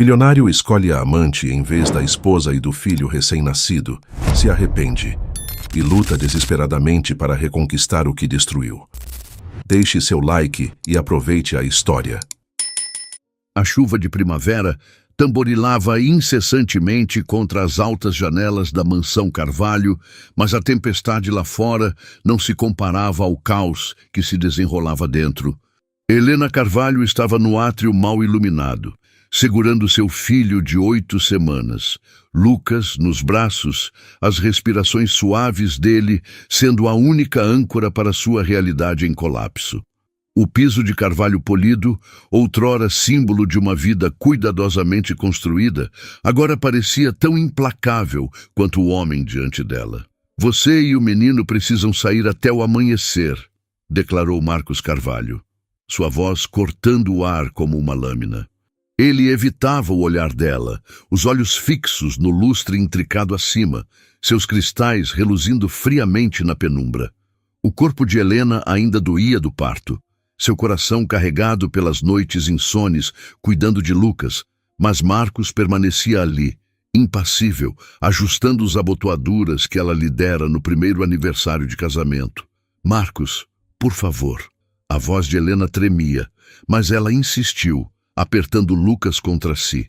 Milionário escolhe a amante em vez da esposa e do filho recém-nascido, se arrepende e luta desesperadamente para reconquistar o que destruiu. Deixe seu like e aproveite a história. A chuva de primavera tamborilava incessantemente contra as altas janelas da mansão Carvalho, mas a tempestade lá fora não se comparava ao caos que se desenrolava dentro. Helena Carvalho estava no átrio mal iluminado, segurando seu filho de 8 semanas, Lucas, nos braços, as respirações suaves dele sendo a única âncora para sua realidade em colapso. O piso de carvalho polido, outrora símbolo de uma vida cuidadosamente construída, agora parecia tão implacável quanto o homem diante dela. "Você e o menino precisam sair até o amanhecer", declarou Marcos Carvalho, sua voz cortando o ar como uma lâmina. Ele evitava o olhar dela, os olhos fixos no lustre intricado acima, seus cristais reluzindo friamente na penumbra. O corpo de Helena ainda doía do parto, seu coração carregado pelas noites insones, cuidando de Lucas, mas Marcos permanecia ali, impassível, ajustando as abotoaduras que ela lhe dera no primeiro aniversário de casamento. "Marcos, por favor." A voz de Helena tremia, mas ela insistiu, apertando Lucas contra si.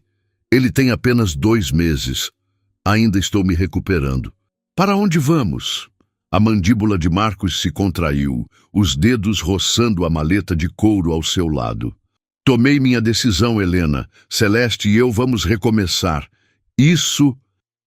"Ele tem apenas 2 meses. Ainda estou me recuperando." "Para onde vamos?" A mandíbula de Marcos se contraiu, os dedos roçando a maleta de couro ao seu lado. "Tomei minha decisão, Helena. Celeste e eu vamos recomeçar. Isso..."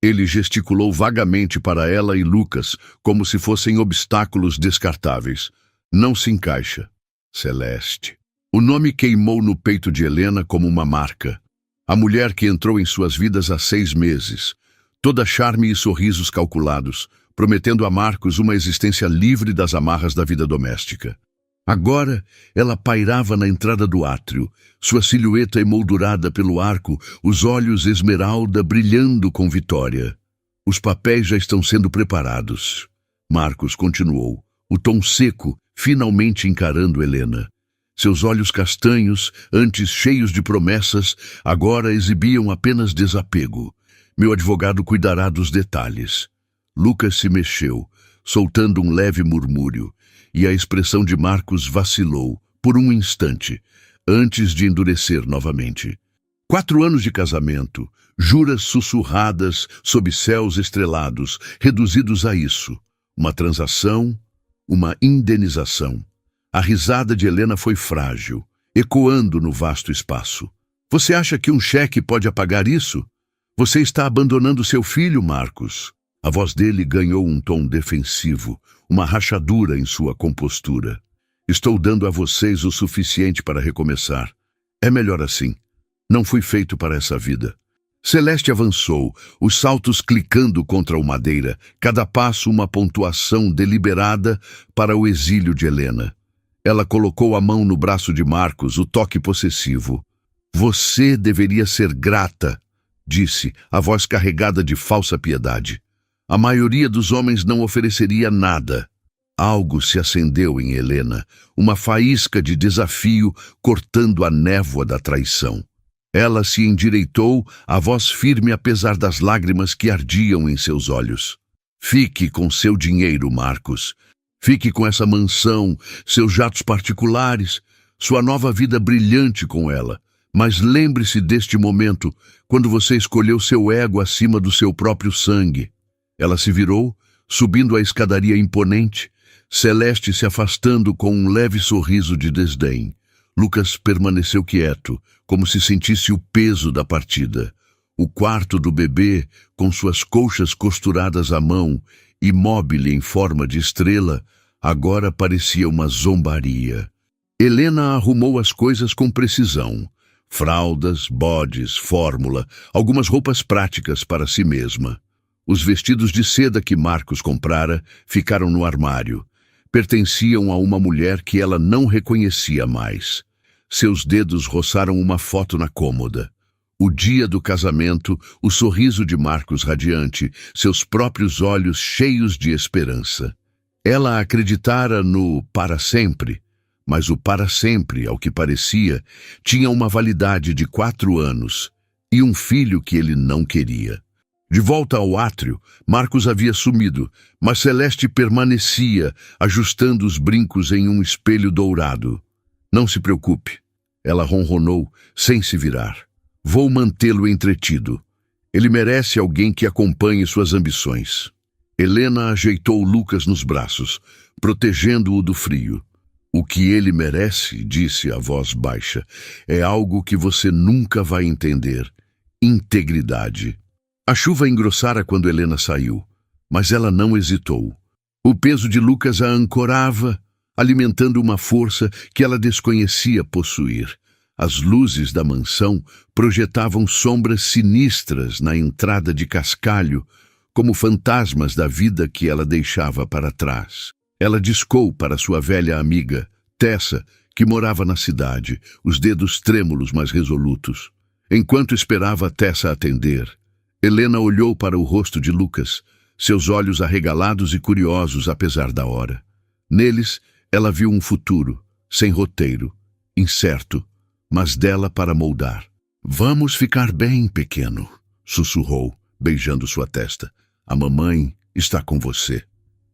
Ele gesticulou vagamente para ela e Lucas, como se fossem obstáculos descartáveis. "Não se encaixa." Celeste. O nome queimou no peito de Helena como uma marca. A mulher que entrou em suas vidas há 6 meses, toda charme e sorrisos calculados, prometendo a Marcos uma existência livre das amarras da vida doméstica. Agora, ela pairava na entrada do átrio, sua silhueta emoldurada pelo arco, os olhos esmeralda brilhando com vitória. "Os papéis já estão sendo preparados." Marcos continuou, o tom seco, finalmente encarando Helena. Seus olhos castanhos, antes cheios de promessas, agora exibiam apenas desapego. "Meu advogado cuidará dos detalhes." Lucas se mexeu, soltando um leve murmúrio, e a expressão de Marcos vacilou, por um instante, antes de endurecer novamente. 4 anos de casamento, juras sussurradas sob céus estrelados, reduzidos a isso. Uma transação, uma indenização. A risada de Helena foi frágil, ecoando no vasto espaço. "Você acha que um cheque pode apagar isso? Você está abandonando seu filho, Marcos." A voz dele ganhou um tom defensivo, uma rachadura em sua compostura. "Estou dando a vocês o suficiente para recomeçar. É melhor assim. Não fui feito para essa vida." Celeste avançou, os saltos clicando contra o madeira, cada passo uma pontuação deliberada para o exílio de Helena. Ela colocou a mão no braço de Marcos, o toque possessivo. "Você deveria ser grata", disse, a voz carregada de falsa piedade. "A maioria dos homens não ofereceria nada." Algo se acendeu em Helena, uma faísca de desafio cortando a névoa da traição. Ela se endireitou, a voz firme apesar das lágrimas que ardiam em seus olhos. "Fique com seu dinheiro, Marcos. Fique com essa mansão, seus jatos particulares, sua nova vida brilhante com ela. Mas lembre-se deste momento, quando você escolheu seu ego acima do seu próprio sangue." Ela se virou, subindo a escadaria imponente, Celeste se afastando com um leve sorriso de desdém. Lucas permaneceu quieto, como se sentisse o peso da partida. O quarto do bebê, com suas colchas costuradas à mão, imóvel em forma de estrela, agora parecia uma zombaria. Helena arrumou as coisas com precisão. Fraldas, bodes, fórmula, algumas roupas práticas para si mesma. Os vestidos de seda que Marcos comprara ficaram no armário. Pertenciam a uma mulher que ela não reconhecia mais. Seus dedos roçaram uma foto na cômoda. O dia do casamento, o sorriso de Marcos radiante, seus próprios olhos cheios de esperança. Ela acreditara no para sempre, mas o para sempre, ao que parecia, tinha uma validade de 4 anos. e um filho que ele não queria. De volta ao átrio, Marcos havia sumido, mas Celeste permanecia, ajustando os brincos em um espelho dourado. Não se preocupe, ela ronronou, sem se virar. Vou mantê-lo entretido. Ele merece alguém que acompanhe suas ambições. Helena ajeitou Lucas nos braços, protegendo-o do frio. O que ele merece, disse a voz baixa, é algo que você nunca vai entender. Integridade. A chuva engrossara quando Helena saiu, mas ela não hesitou. O peso de Lucas a ancorava, alimentando uma força que ela desconhecia possuir. As luzes da mansão projetavam sombras sinistras na entrada de cascalho, como fantasmas da vida que ela deixava para trás. Ela discou para sua velha amiga, Tessa, que morava na cidade, os dedos trêmulos mas resolutos. Enquanto esperava Tessa atender, Helena olhou para o rosto de Lucas, seus olhos arregalados e curiosos apesar da hora. Neles, ela viu um futuro, sem roteiro, incerto, mas dela para moldar. Vamos ficar bem, pequeno, sussurrou, beijando sua testa. A mamãe está com você.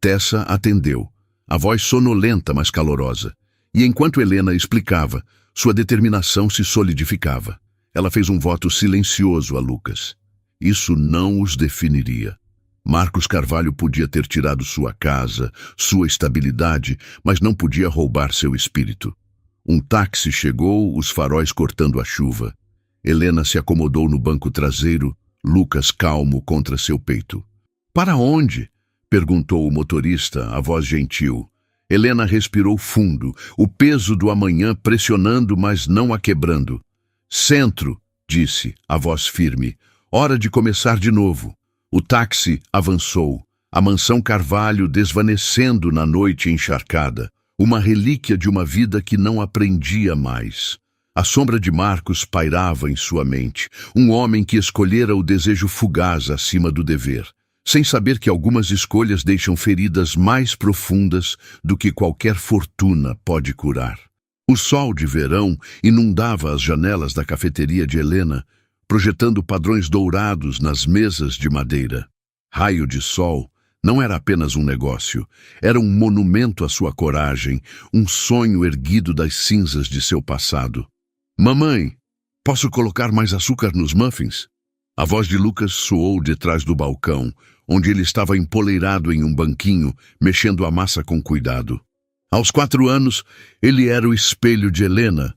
Tessa atendeu, a voz sonolenta mas calorosa. E enquanto Helena explicava, sua determinação se solidificava. Ela fez um voto silencioso a Lucas. Isso não os definiria. Marcos Carvalho podia ter tirado sua casa, sua estabilidade, mas não podia roubar seu espírito. Um táxi chegou, os faróis cortando a chuva. Helena se acomodou no banco traseiro, Lucas calmo contra seu peito. Para onde? Perguntou o motorista, a voz gentil. Helena respirou fundo, o peso do amanhã pressionando, mas não a quebrando. Centro, disse, a voz firme. Hora de começar de novo. O táxi avançou, a mansão Carvalho desvanecendo na noite encharcada, uma relíquia de uma vida que não aprendia mais. A sombra de Marcos pairava em sua mente, um homem que escolhera o desejo fugaz acima do dever, sem saber que algumas escolhas deixam feridas mais profundas do que qualquer fortuna pode curar. O sol de verão inundava as janelas da cafeteria de Helena, projetando padrões dourados nas mesas de madeira. Raio de Sol não era apenas um negócio, era um monumento à sua coragem, um sonho erguido das cinzas de seu passado. Mamãe, posso colocar mais açúcar nos muffins? A voz de Lucas soou de trás do balcão, onde ele estava empoleirado em um banquinho, mexendo a massa com cuidado. Aos 4 anos, ele era o espelho de Helena,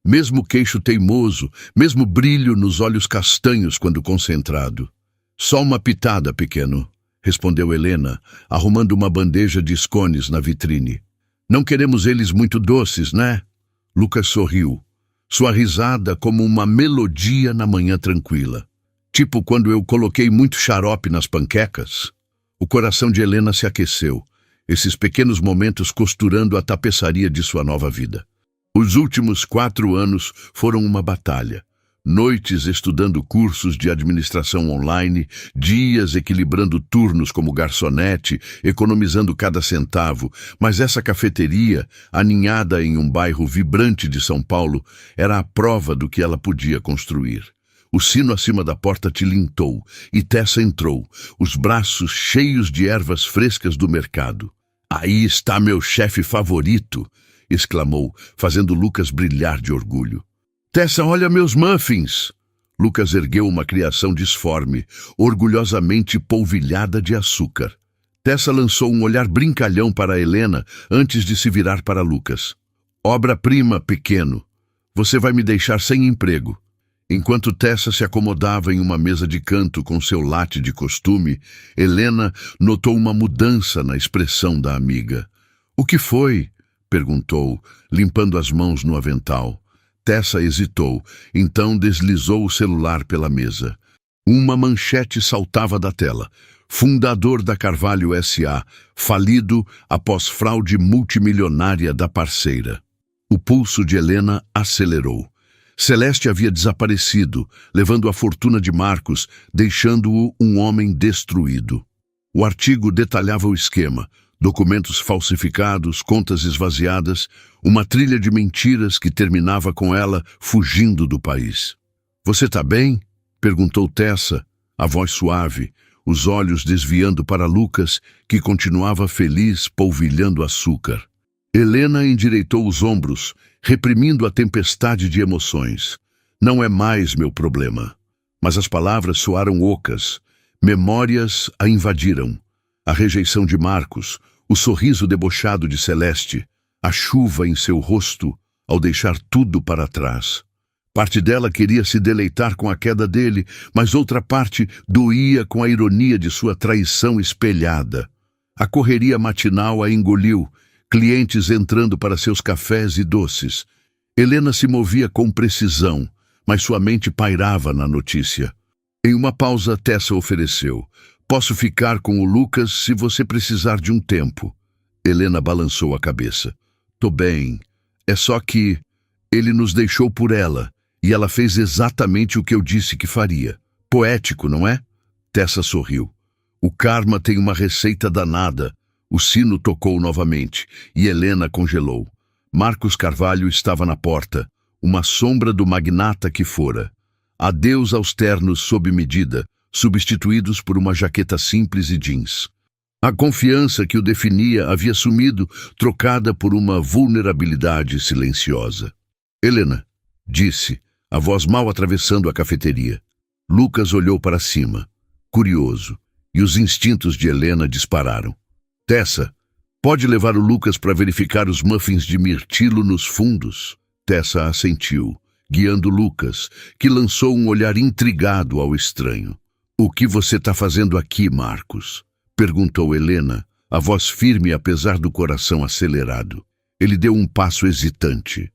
mesmo queixo teimoso, mesmo brilho nos olhos castanhos quando concentrado. Só uma pitada, pequeno, respondeu Helena, arrumando uma bandeja de scones na vitrine. Não queremos eles muito doces, né? Lucas sorriu, sua risada como uma melodia na manhã tranquila. Tipo quando eu coloquei muito xarope nas panquecas. O coração de Helena se aqueceu, esses pequenos momentos costurando a tapeçaria de sua nova vida. Os últimos 4 anos foram uma batalha. Noites estudando cursos de administração online, dias equilibrando turnos como garçonete, economizando cada centavo, mas essa cafeteria, aninhada em um bairro vibrante de São Paulo, era a prova do que ela podia construir. O sino acima da porta tilintou e Tessa entrou, os braços cheios de ervas frescas do mercado. Aí está meu chefe favorito! Exclamou, fazendo Lucas brilhar de orgulho. Tessa, olha meus muffins! Lucas ergueu uma criação disforme, orgulhosamente polvilhada de açúcar. Tessa lançou um olhar brincalhão para Helena antes de se virar para Lucas. Obra-prima, pequeno. Você vai me deixar sem emprego. Enquanto Tessa se acomodava em uma mesa de canto com seu latte de costume, Helena notou uma mudança na expressão da amiga. O que foi? Perguntou, limpando as mãos no avental. Tessa hesitou, então deslizou o celular pela mesa. Uma manchete saltava da tela. Fundador da Carvalho S.A., falido após fraude multimilionária da parceira. O pulso de Helena acelerou. Celeste havia desaparecido, levando a fortuna de Marcos, deixando-o um homem destruído. O artigo detalhava o esquema. Documentos falsificados, contas esvaziadas, uma trilha de mentiras que terminava com ela fugindo do país. Você tá bem? Perguntou Tessa, a voz suave, os olhos desviando para Lucas, que continuava feliz polvilhando açúcar. Helena endireitou os ombros, reprimindo a tempestade de emoções. Não é mais meu problema. Mas as palavras soaram ocas. Memórias a invadiram. A rejeição de Marcos, o sorriso debochado de Celeste, a chuva em seu rosto ao deixar tudo para trás. Parte dela queria se deleitar com a queda dele, mas outra parte doía com a ironia de sua traição espelhada. A correria matinal a engoliu, clientes entrando para seus cafés e doces. Helena se movia com precisão, mas sua mente pairava na notícia. Em uma pausa, Tessa ofereceu: "Posso ficar com o Lucas se você precisar de um tempo." Helena balançou a cabeça. "Tô bem. É só que ele nos deixou por ela, e ela fez exatamente o que eu disse que faria. Poético, não é?" Tessa sorriu. "O karma tem uma receita danada." O sino tocou novamente, e Helena congelou. Marcos Carvalho estava na porta, uma sombra do magnata que fora. Adeus aos ternos sob medida, substituídos por uma jaqueta simples e jeans. A confiança que o definia havia sumido, trocada por uma vulnerabilidade silenciosa. "Helena", disse, a voz mal atravessando a cafeteria. Lucas olhou para cima, curioso, e os instintos de Helena dispararam. "Tessa, pode levar o Lucas para verificar os muffins de mirtilo nos fundos?" Tessa assentiu, guiando Lucas, que lançou um olhar intrigado ao estranho. "O que você está fazendo aqui, Marcos?" perguntou Helena, a voz firme apesar do coração acelerado. Ele deu um passo hesitante.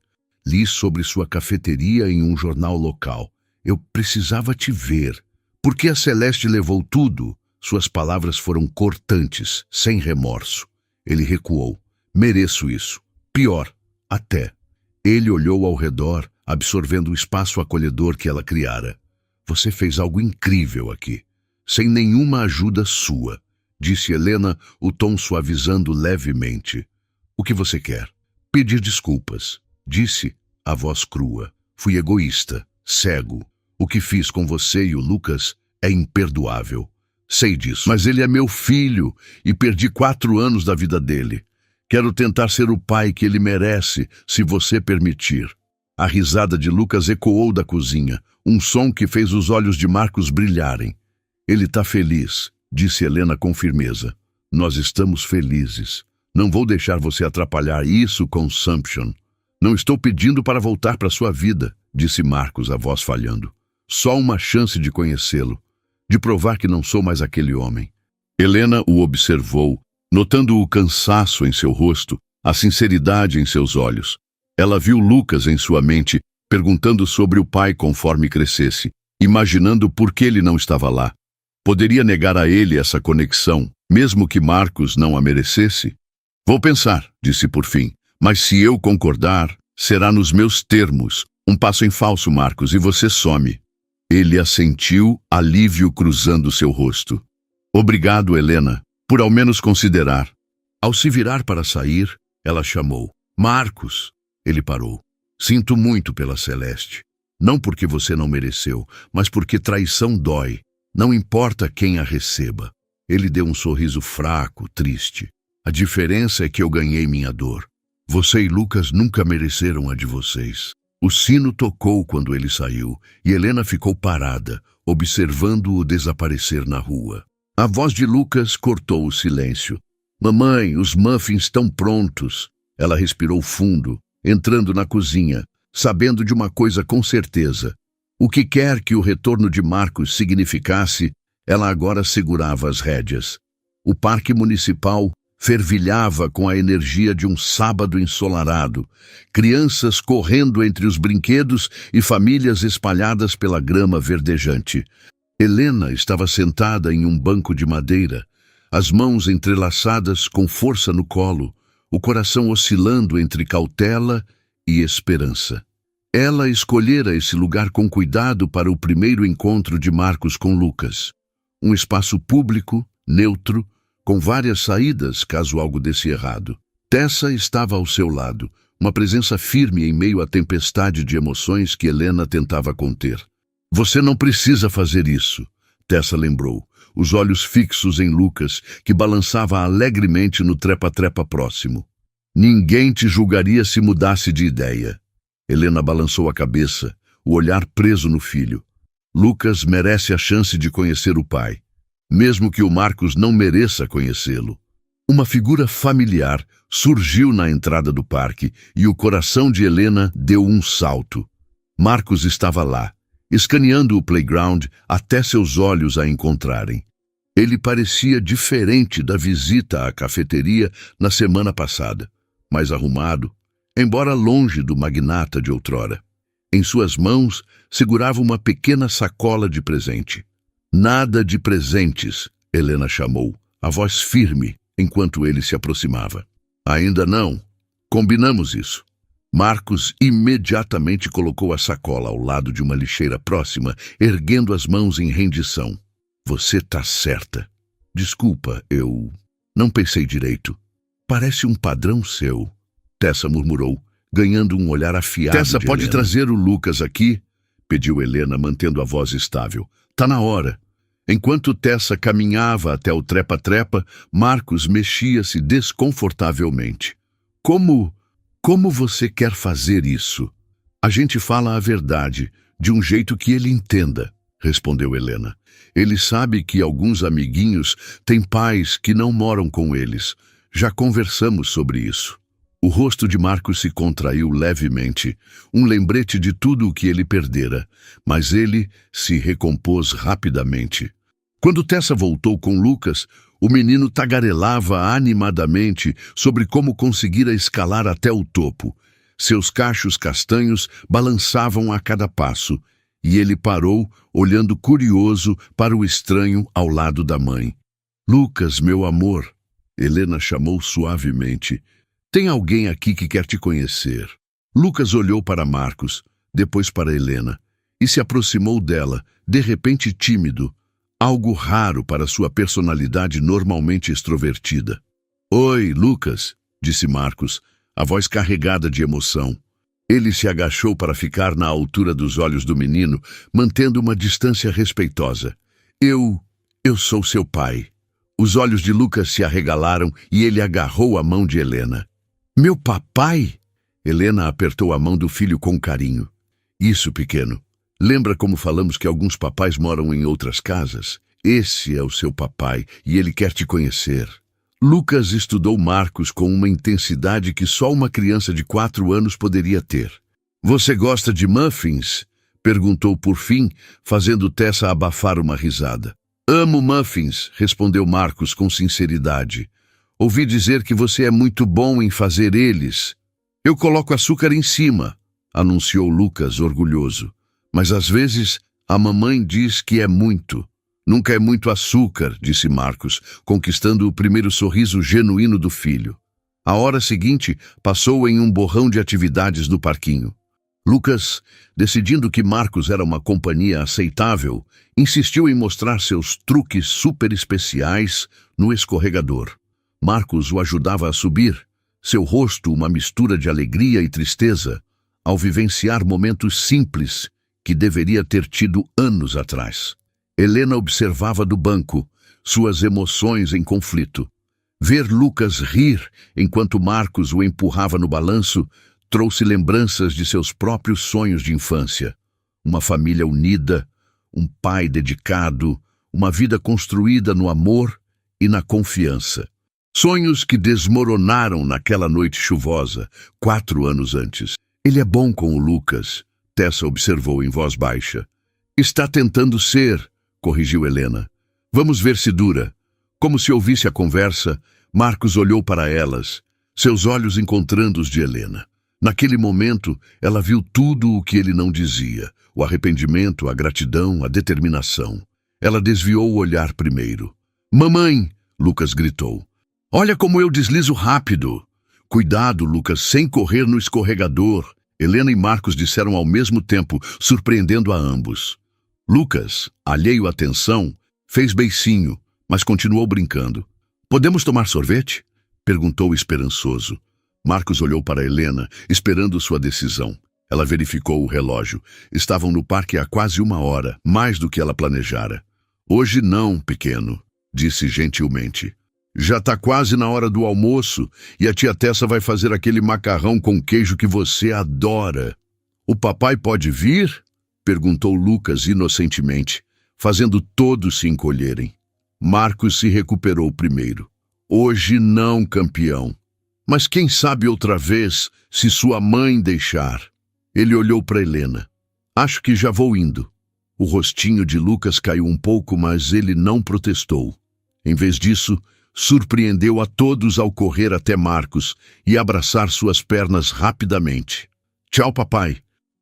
"Li sobre sua cafeteria em um jornal local. Eu precisava te ver. Por que a Celeste levou tudo?" Suas palavras foram cortantes, sem remorso. Ele recuou. "Mereço isso. Pior, até." Ele olhou ao redor, absorvendo o espaço acolhedor que ela criara. "Você fez algo incrível aqui, sem nenhuma ajuda sua", disse Helena, o tom suavizando levemente. "O que você quer?" "Pedir desculpas", disse, a voz crua. "Fui egoísta, cego. O que fiz com você e o Lucas é imperdoável. Sei disso, mas ele é meu filho e perdi 4 anos da vida dele. Quero tentar ser o pai que ele merece, se você permitir." A risada de Lucas ecoou da cozinha, um som que fez os olhos de Marcos brilharem. "Ele está feliz", disse Helena com firmeza. "Nós estamos felizes. Não vou deixar você atrapalhar isso, Consumption." "Não estou pedindo para voltar para sua vida", disse Marcos, a voz falhando. "Só uma chance de conhecê-lo, de provar que não sou mais aquele homem." Helena o observou, notando o cansaço em seu rosto, a sinceridade em seus olhos. Ela viu Lucas em sua mente, perguntando sobre o pai conforme crescesse, imaginando por que ele não estava lá. Poderia negar a ele essa conexão, mesmo que Marcos não a merecesse? "Vou pensar", disse por fim, "mas se eu concordar, será nos meus termos. Um passo em falso, Marcos, e você some." Ele assentiu, alívio cruzando seu rosto. "Obrigado, Helena, por ao menos considerar." Ao se virar para sair, ela chamou: "Marcos!" Ele parou. "Sinto muito pela Celeste. Não porque você não mereceu, mas porque traição dói. Não importa quem a receba." Ele deu um sorriso fraco, triste. "A diferença é que eu ganhei minha dor. Você e Lucas nunca mereceram a de vocês." O sino tocou quando ele saiu, e Helena ficou parada, observando-o desaparecer na rua. A voz de Lucas cortou o silêncio. "Mamãe, os muffins estão prontos." Ela respirou fundo, entrando na cozinha, sabendo de uma coisa com certeza. O que quer que o retorno de Marcos significasse, ela agora segurava as rédeas. O parque municipal fervilhava com a energia de um sábado ensolarado, crianças correndo entre os brinquedos e famílias espalhadas pela grama verdejante. Helena estava sentada em um banco de madeira, as mãos entrelaçadas com força no colo, o coração oscilando entre cautela e esperança. Ela escolhera esse lugar com cuidado para o primeiro encontro de Marcos com Lucas. Um espaço público, neutro, com várias saídas caso algo desse errado. Tessa estava ao seu lado, uma presença firme em meio à tempestade de emoções que Helena tentava conter. Você não precisa fazer isso, Tessa lembrou, os olhos fixos em Lucas, que balançava alegremente no trepa-trepa próximo. Ninguém te julgaria se mudasse de ideia. Helena balançou a cabeça, o olhar preso no filho. Lucas merece a chance de conhecer o pai, mesmo que o Marcos não mereça conhecê-lo. Uma figura familiar surgiu na entrada do parque e o coração de Helena deu um salto. Marcos estava lá, escaneando o playground até seus olhos a encontrarem. Ele parecia diferente da visita à cafeteria na semana passada, mais arrumado, embora longe do magnata de outrora. Em suas mãos segurava uma pequena sacola de presente. Nada de presentes, Helena chamou, a voz firme, enquanto ele se aproximava. Ainda não. Combinamos isso. Marcos imediatamente colocou a sacola ao lado de uma lixeira próxima, erguendo as mãos em rendição. Você tá certa. Desculpa, eu não pensei direito. Parece um padrão seu, Tessa murmurou, ganhando um olhar afiado. Tessa, pode Helena trazer o Lucas aqui? Pediu Helena, mantendo a voz estável. Tá na hora. Enquanto Tessa caminhava até o trepa-trepa, Marcos mexia-se desconfortavelmente. Como você quer fazer isso? A gente fala a verdade, de um jeito que ele entenda, respondeu Helena. Ele sabe que alguns amiguinhos têm pais que não moram com eles. Já conversamos sobre isso. O rosto de Marcos se contraiu levemente, um lembrete de tudo o que ele perdera, mas ele se recompôs rapidamente. Quando Tessa voltou com Lucas, o menino tagarelava animadamente sobre como conseguira escalar até o topo. Seus cachos castanhos balançavam a cada passo, e ele parou, olhando curioso para o estranho ao lado da mãe. Lucas, meu amor, Helena chamou suavemente. Tem alguém aqui que quer te conhecer. Lucas olhou para Marcos, depois para Helena, e se aproximou dela, de repente tímido, algo raro para sua personalidade normalmente extrovertida. Oi, Lucas, disse Marcos, a voz carregada de emoção. Ele se agachou para ficar na altura dos olhos do menino, mantendo uma distância respeitosa. Eu sou seu pai. Os olhos de Lucas se arregalaram e ele agarrou a mão de Helena. Meu papai? Helena apertou a mão do filho com carinho. Isso, pequeno. Lembra como falamos que alguns papais moram em outras casas? Esse é o seu papai e ele quer te conhecer. Lucas estudou Marcos com uma intensidade que só uma criança de 4 anos poderia ter. Você gosta de muffins? Perguntou por fim, fazendo Tessa abafar uma risada. Amo muffins, respondeu Marcos com sinceridade. Ouvi dizer que você é muito bom em fazer eles. Eu coloco açúcar em cima, anunciou Lucas orgulhoso. Mas às vezes a mamãe diz que é muito. Nunca é muito açúcar, disse Marcos, conquistando o primeiro sorriso genuíno do filho. A hora seguinte passou em um borrão de atividades no parquinho. Lucas, decidindo que Marcos era uma companhia aceitável, insistiu em mostrar seus truques super especiais no escorregador. Marcos o ajudava a subir, seu rosto uma mistura de alegria e tristeza, ao vivenciar momentos simples que deveria ter tido anos atrás. Helena observava do banco, suas emoções em conflito. Ver Lucas rir enquanto Marcos o empurrava no balanço trouxe lembranças de seus próprios sonhos de infância. Uma família unida, um pai dedicado, uma vida construída no amor e na confiança. Sonhos que desmoronaram naquela noite chuvosa, 4 anos antes. Ele é bom com o Lucas, Tessa observou em voz baixa. Está tentando ser, corrigiu Helena. Vamos ver se dura. Como se ouvisse a conversa, Marcos olhou para elas, seus olhos encontrando os de Helena. Naquele momento, ela viu tudo o que ele não dizia, o arrependimento, a gratidão, a determinação. Ela desviou o olhar primeiro. Mamãe! Lucas gritou. Olha como eu deslizo rápido! Cuidado, Lucas, sem correr no escorregador! Helena e Marcos disseram ao mesmo tempo, surpreendendo a ambos. Lucas, alheio à tensão, fez beicinho, mas continuou brincando. Podemos tomar sorvete? Perguntou esperançoso. Marcos olhou para Helena, esperando sua decisão. Ela verificou o relógio. Estavam no parque há quase 1 hora, mais do que ela planejara. Hoje não, pequeno, disse gentilmente. Já está quase na hora do almoço e a tia Tessa vai fazer aquele macarrão com queijo que você adora. O papai pode vir? Perguntou Lucas inocentemente, fazendo todos se encolherem. Marcos se recuperou primeiro. Hoje não, campeão. Mas quem sabe outra vez, se sua mãe deixar. Ele olhou para Helena. Acho que já vou indo. O rostinho de Lucas caiu um pouco, mas ele não protestou. Em vez disso, surpreendeu a todos ao correr até Marcos e abraçar suas pernas rapidamente. Tchau, papai.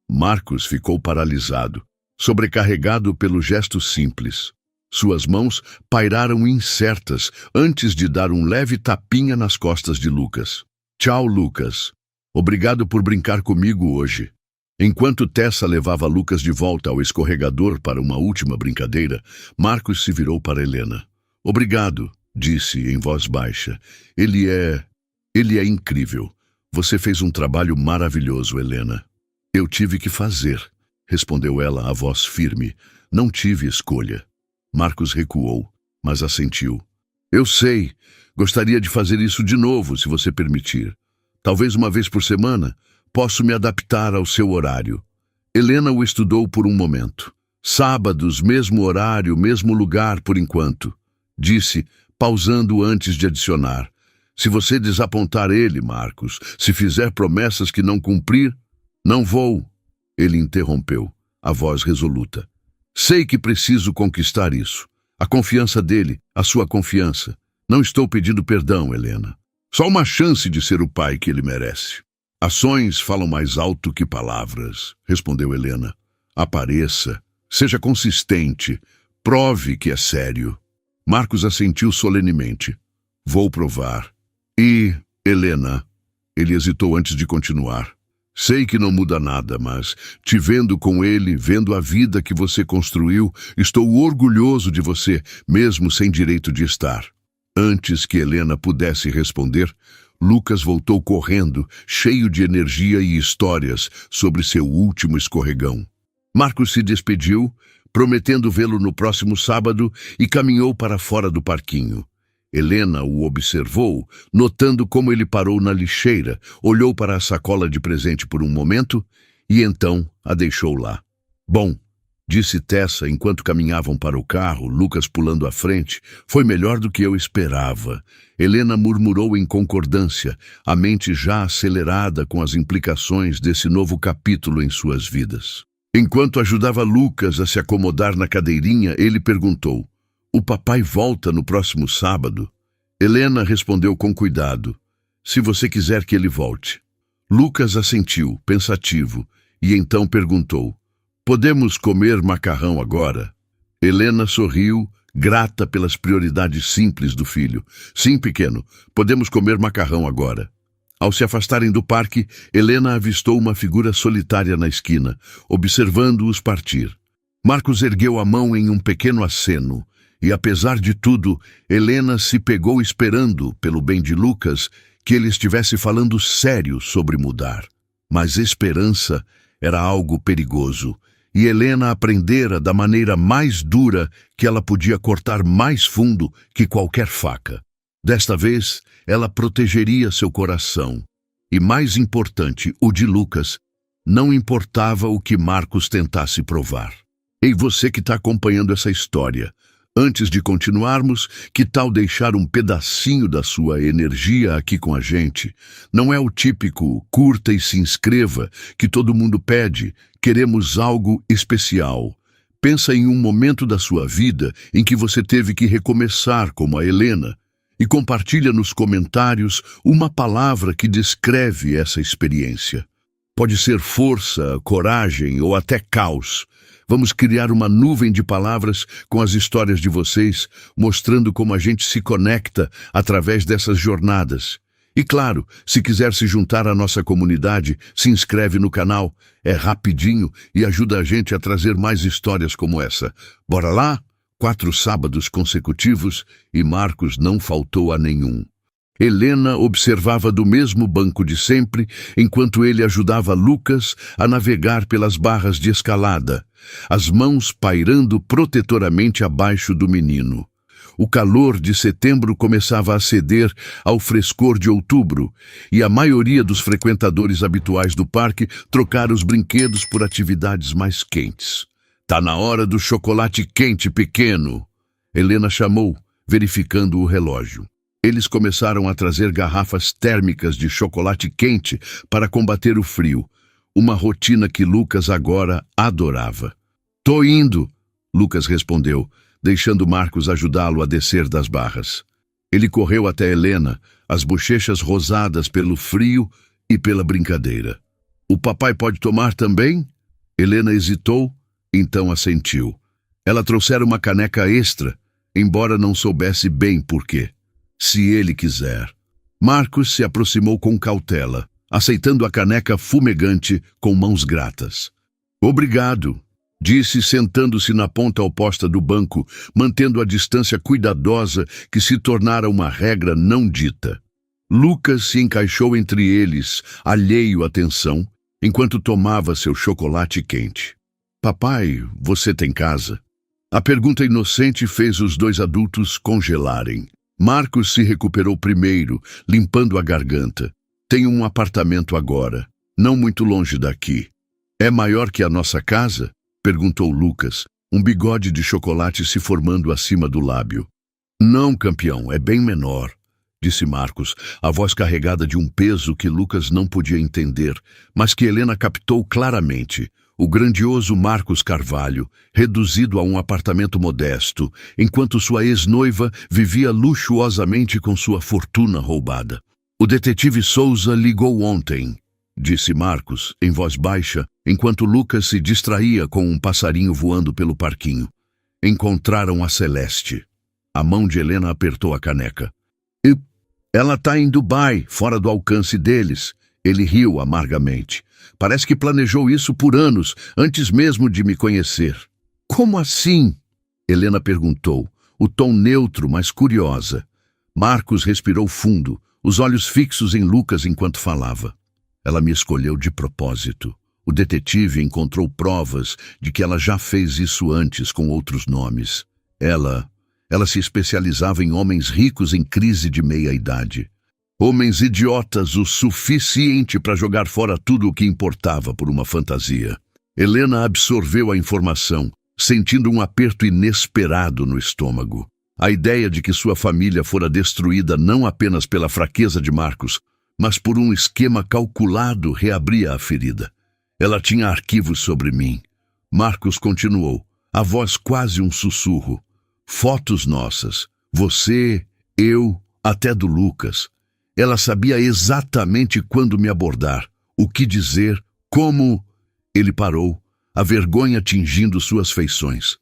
Marcos ficou paralisado, sobrecarregado pelo gesto simples. Suas mãos pairaram incertas antes de dar um leve tapinha nas costas de Lucas. Tchau, Lucas. Obrigado por brincar comigo hoje. Enquanto Tessa levava Lucas de volta ao escorregador para uma última brincadeira, Marcos se virou para Helena. Obrigado, disse em voz baixa. Ele é incrível. Você fez um trabalho maravilhoso, Helena. Eu tive que fazer, respondeu ela, a voz firme. Não tive escolha. Marcos recuou, mas assentiu. Eu sei. Gostaria de fazer isso de novo, se você permitir. Talvez uma vez por semana. Posso me adaptar ao seu horário. Helena o estudou por um momento. Sábados, mesmo horário, mesmo lugar por enquanto. Disse, pausando antes de adicionar. Se você desapontar ele, Marcos, se fizer promessas que não cumprir, não vou. Ele interrompeu, a voz resoluta. Sei que preciso conquistar isso. A confiança dele, a sua confiança. Não estou pedindo perdão, Helena. Só uma chance de ser o pai que ele merece. Ações falam mais alto que palavras, respondeu Helena. Apareça, seja consistente, prove que é sério. Marcos assentiu solenemente. Vou provar. E, Helena, ele hesitou antes de continuar. Sei que não muda nada, mas, te vendo com ele, vendo a vida que você construiu, estou orgulhoso de você, mesmo sem direito de estar. Antes que Helena pudesse responder, Lucas voltou correndo, cheio de energia e histórias sobre seu último escorregão. Marcos se despediu, prometendo vê-lo no próximo sábado, e caminhou para fora do parquinho. Helena o observou, notando como ele parou na lixeira, olhou para a sacola de presente por um momento e então a deixou lá. Bom, disse Tessa enquanto caminhavam para o carro, Lucas pulando à frente, foi melhor do que eu esperava. Helena murmurou em concordância, a mente já acelerada com as implicações desse novo capítulo em suas vidas. Enquanto ajudava Lucas a se acomodar na cadeirinha, ele perguntou, o papai volta no próximo sábado? Helena respondeu com cuidado, se você quiser que ele volte. Lucas assentiu, pensativo, e então perguntou, podemos comer macarrão agora? Helena sorriu, grata pelas prioridades simples do filho. Sim, pequeno, podemos comer macarrão agora. Ao se afastarem do parque, Helena avistou uma figura solitária na esquina, observando-os partir. Marcos ergueu a mão em um pequeno aceno, e apesar de tudo, Helena se pegou esperando, pelo bem de Lucas, que ele estivesse falando sério sobre mudar. Mas esperança era algo perigoso, e Helena aprendera da maneira mais dura que ela podia cortar mais fundo que qualquer faca. Desta vez, ela protegeria seu coração. E mais importante, o de Lucas, não importava o que Marcos tentasse provar. Ei, você que está acompanhando essa história, antes de continuarmos, que tal deixar um pedacinho da sua energia aqui com a gente? Não é o típico curta e se inscreva que todo mundo pede, queremos algo especial. Pensa em um momento da sua vida em que você teve que recomeçar como a Helena e compartilha nos comentários uma palavra que descreve essa experiência. Pode ser força, coragem ou até caos. Vamos criar uma nuvem de palavras com as histórias de vocês, mostrando como a gente se conecta através dessas jornadas. E claro, se quiser se juntar à nossa comunidade, se inscreve no canal. É rapidinho e ajuda a gente a trazer mais histórias como essa. Bora lá? 4 sábados consecutivos e Marcos não faltou a nenhum. Helena observava do mesmo banco de sempre, enquanto ele ajudava Lucas a navegar pelas barras de escalada, as mãos pairando protetoramente abaixo do menino. O calor de setembro começava a ceder ao frescor de outubro, e a maioria dos frequentadores habituais do parque trocara os brinquedos por atividades mais quentes. "Tá na hora do chocolate quente, pequeno!" Helena chamou, verificando o relógio. Eles começaram a trazer garrafas térmicas de chocolate quente para combater o frio, uma rotina que Lucas agora adorava. "Tô indo", Lucas respondeu, deixando Marcos ajudá-lo a descer das barras. Ele correu até Helena, as bochechas rosadas pelo frio e pela brincadeira. "O papai pode tomar também?" Helena hesitou, então assentiu. Ela trouxera uma caneca extra, embora não soubesse bem por quê. "Se ele quiser." Marcos se aproximou com cautela, aceitando a caneca fumegante com mãos gratas. "Obrigado", disse, sentando-se na ponta oposta do banco, mantendo a distância cuidadosa que se tornara uma regra não dita. Lucas se encaixou entre eles, alheio à tensão, enquanto tomava seu chocolate quente. "Papai, você tem casa?" A pergunta inocente fez os dois adultos congelarem. Marcos se recuperou primeiro, limpando a garganta. "Tenho um apartamento agora, não muito longe daqui." "É maior que a nossa casa?" perguntou Lucas, um bigode de chocolate se formando acima do lábio. "Não, campeão, é bem menor", disse Marcos, a voz carregada de um peso que Lucas não podia entender, mas que Helena captou claramente. O grandioso Marcos Carvalho, reduzido a um apartamento modesto, enquanto sua ex-noiva vivia luxuosamente com sua fortuna roubada. "O detetive Souza ligou ontem", disse Marcos, em voz baixa, enquanto Lucas se distraía com um passarinho voando pelo parquinho. Encontraram a Celeste. A mão de Helena apertou a caneca. Ela tá em Dubai, fora do alcance deles." Ele riu amargamente. "Parece que planejou isso por anos, antes mesmo de me conhecer." "Como assim?" Helena perguntou, o tom neutro, mas curiosa. Marcos respirou fundo, os olhos fixos em Lucas enquanto falava. "Ela me escolheu de propósito. O detetive encontrou provas de que ela já fez isso antes com outros nomes. Ela se especializava em homens ricos em crise de meia-idade. Homens idiotas o suficiente para jogar fora tudo o que importava por uma fantasia." Helena absorveu a informação, sentindo um aperto inesperado no estômago. A ideia de que sua família fora destruída não apenas pela fraqueza de Marcos, mas por um esquema calculado reabria a ferida. "Ela tinha arquivos sobre mim." Marcos continuou, a voz quase um sussurro. "Fotos nossas, você, eu, até do Lucas. Ela sabia exatamente quando me abordar, o que dizer, como..." Ele parou, a vergonha tingindo suas feições.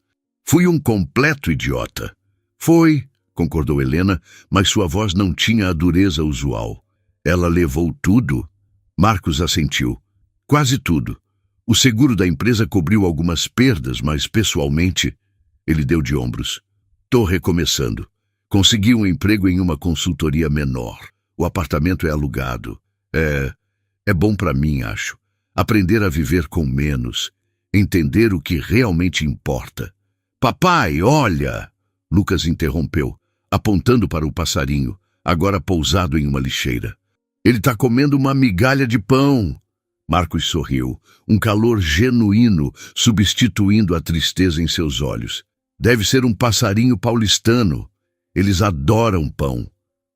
"Fui um completo idiota." "Foi", concordou Helena, mas sua voz não tinha a dureza usual. "Ela levou tudo?" Marcos assentiu. "Quase tudo. O seguro da empresa cobriu algumas perdas, mas pessoalmente..." Ele deu de ombros. "Tô recomeçando. Consegui um emprego em uma consultoria menor. O apartamento é alugado. É bom para mim, acho. Aprender a viver com menos. Entender o que realmente importa." "Papai, olha!" Lucas interrompeu, apontando para o passarinho, agora pousado em uma lixeira. "Ele tá comendo uma migalha de pão." Marcos sorriu, um calor genuíno substituindo a tristeza em seus olhos. "Deve ser um passarinho paulistano. Eles adoram pão."